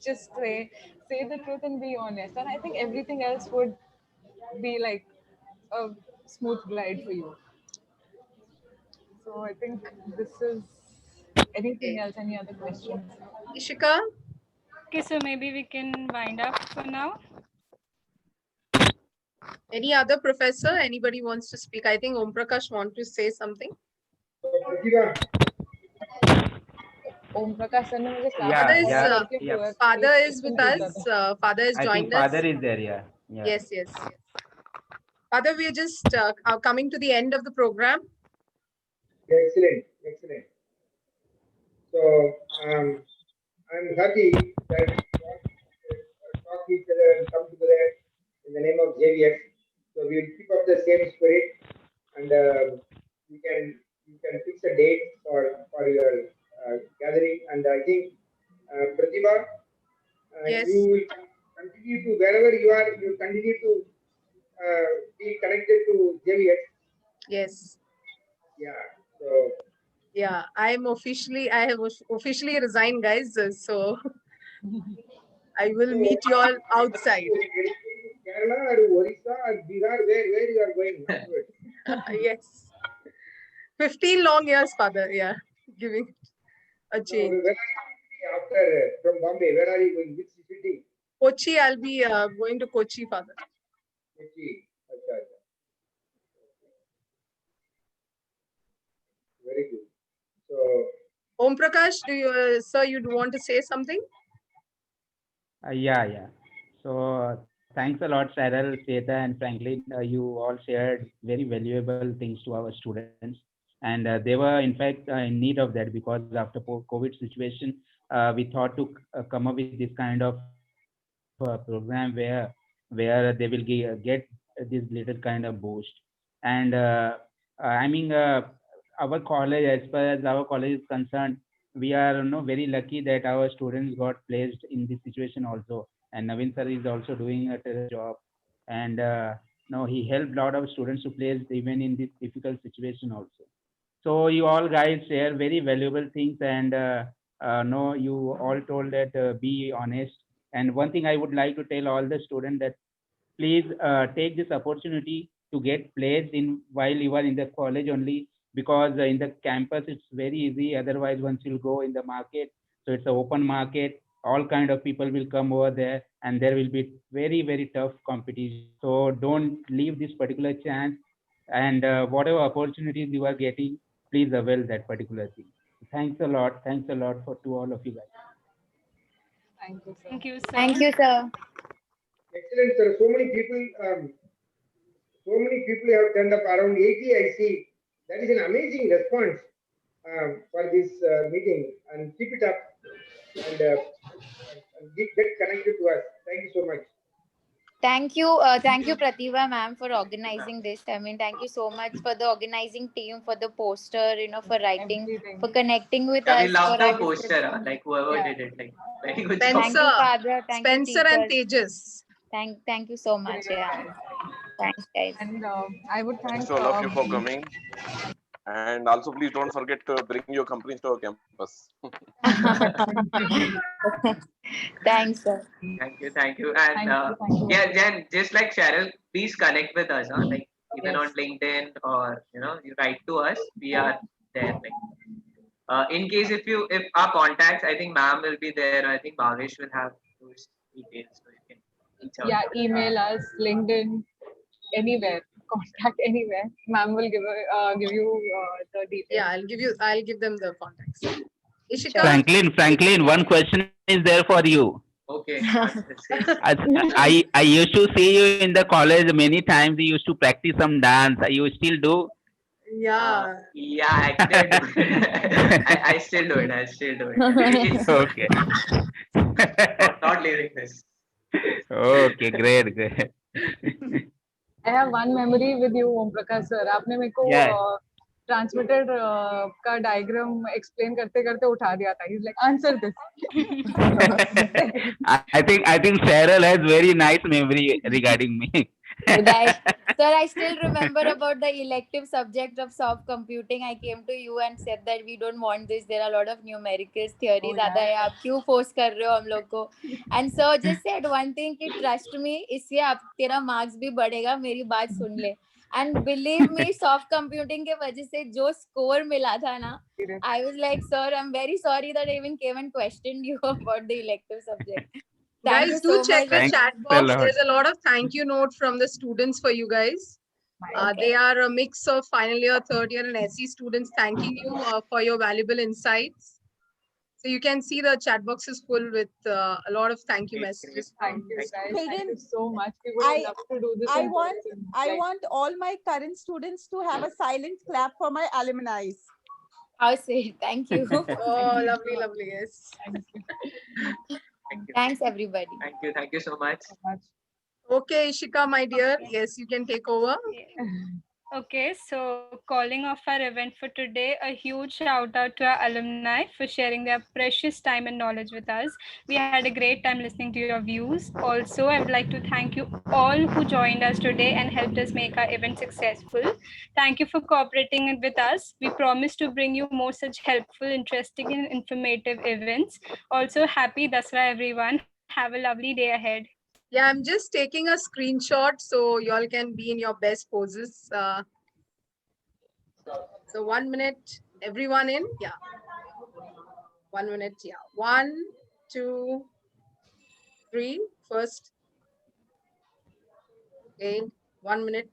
just say the truth and be honest. And I think everything else would be like a smooth glide for you. So I think this is anything else, any other questions? Ishika? Okay, so maybe we can wind up for now. Any other professor? Anybody wants to speak? I think Om Prakash want to say something. Om Prakash sir ne mujhe Father is with us. Father has I think joined us. father is there. Yeah. Yes. Father, we are just are coming to the end of the program. Excellent. So I'm happy that we talk each other and come together in the name of JVS. So we will keep up the same spirit, and you can fix a date for your gathering. And I think Pratibha, Yes. you will continue to wherever you are. You continue to be connected to JVS. Yes. Yeah. So. Yeah, I have officially resigned, guys. So I will meet you all outside. Kerala or Orissa or Bihar, where you are going? Yes. 15 long years, Father. Yeah, giving a change. So where are you after from Bombay? Where are you going? Which city? Kochi. I'll be going to Kochi, Father. Kochi. Okay. Very good. So, Om Prakash, do you, sir, you'd want to say something? Yeah. So thanks a lot, Cheryl, Shweta, and Franklin. You all shared very valuable things to our students, and they were in fact in need of that, because after COVID situation, we thought to come up with this kind of program where they will get this little kind of boost. And I mean, our college, as far as our college is concerned, we are very lucky that our students got placed in this situation also. And Naveen sir is also doing a terrific job, and he helped a lot of students to place even in this difficult situation also. So you all guys share very valuable things, and you all told that be honest. And one thing I would like to tell all the students that please take this opportunity to get placed in while you are in the college only, because in the campus it's very easy. Otherwise, once you go in the market, so it's an open market, all kind of people will come over there, and there will be very, very tough competition. So don't leave this particular chance, and whatever opportunities you are getting, please avail that particular thing. Thanks a lot for to all of you guys. Thank you, sir. Thank you, sir. excellent, sir. So many people have turned up, around 80, I see. That is an amazing response for this meeting, and keep it up, and get connected to us. Thank you so much. Thank you, Pratibha ma'am, for organizing this. I mean, thank you so much for the organizing team, for the poster, for writing, for connecting with us. We love for our the poster, discussion. like whoever did it, like very good Spencer, job. Thank you, Father. Thank you, Spencer and teachers. Tejas. Thank you so much. Yeah. Thanks, guys. And I would Thanks thank to all of you for coming. And also, please don't forget to bring your companies to our campus. Thanks, sir. Thank you. And yeah, Jen, just like Cheryl, please connect with us, huh? Like even on LinkedIn, or you write to us. We are there. Like in case if our contacts, I think ma'am will be there. I think Bhavesh will have those details, so you can reach out. Yeah, email us, LinkedIn, anywhere, contact anywhere. Ma'am will give you the details. Yeah, I'll give them the contacts. Ishika. Franklin, one question is there for you. Okay. I used to see you in the college many times. You used to practice some dance. You still do? Yeah. Actually, I do it. I still do it. It's Okay. not leaving this. Okay, great. I have one memory with you, Om Prakash sir. आपने मेरे को transmitted का diagram explain करते उठा दिया था. He's like, answer this. I think Cheryl has very nice memory regarding me. That, sir, I still remember about the elective subject of soft computing. I came to you and said that we don't want this. There are a lot of numericals, theories. yeah. आता है आप क्यों force कर रहे हो हम लोग को? And sir just said one thing कि trust me, इससे आप तेरा marks भी बढ़ेगा. मेरी बात सुन ले. And believe me, soft computing के वजह से जो score मिला था ना, I was like, sir, I'm very sorry that I even came and questioned you about the elective subject. Thank Guys, you do so check much. the chat box. There's a lot of thank you note from the students for you guys. They are a mix of final year, third year, and SE students thanking you for your valuable insights. So you can see the chat box is full with a lot of thank you messages. Thank you, guys. Thank you Children, so much. We would have loved to do this. I in want person. I Like, want all my current students to have a silent clap for my alumni. I'll say thank you. Oh, lovely, lovely. Yes. Thanks, everybody. Thank you so much. Okay, Ishika, my dear. Yes, you can take over. Okay, so calling off our event for today, a huge shout out to our alumni for sharing their precious time and knowledge with us. We had a great time listening to your views. Also, I would like to thank you all who joined us today and helped us make our event successful. Thank you for cooperating with us. We promise to bring you more such helpful, interesting, and informative events. Also, happy Dasra, everyone. Have a lovely day ahead. Yeah, I'm just taking a screenshot so y'all can be in your best poses. So 1 minute, everyone in? Yeah. 1 minute, yeah. 1, 2, 3. First. Okay, 1 minute.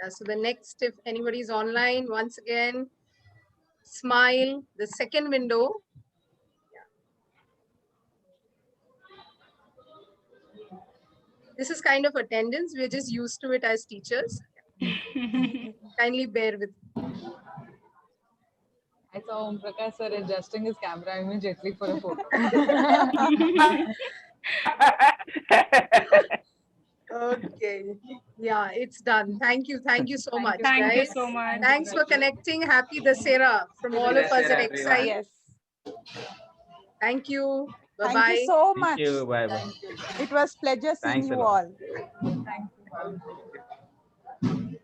Yeah, so the next, if anybody's online, once again, smile, the second window. This is kind of attendance. We're just used to it as teachers. Kindly bear with. I saw Om Prakash sir adjusting his camera immediately for a photo. Okay. Yeah, it's done. Thank you. Thank you so much, Thank guys. you so much. Thanks for connecting. Happy Dasera from all of us at Dasera, Excite. everyone. Yes. Thank you. Bye-bye. Thank you so Thank much. you. Bye bye. It was pleasure seeing Thanks a you lot. all. Thank you.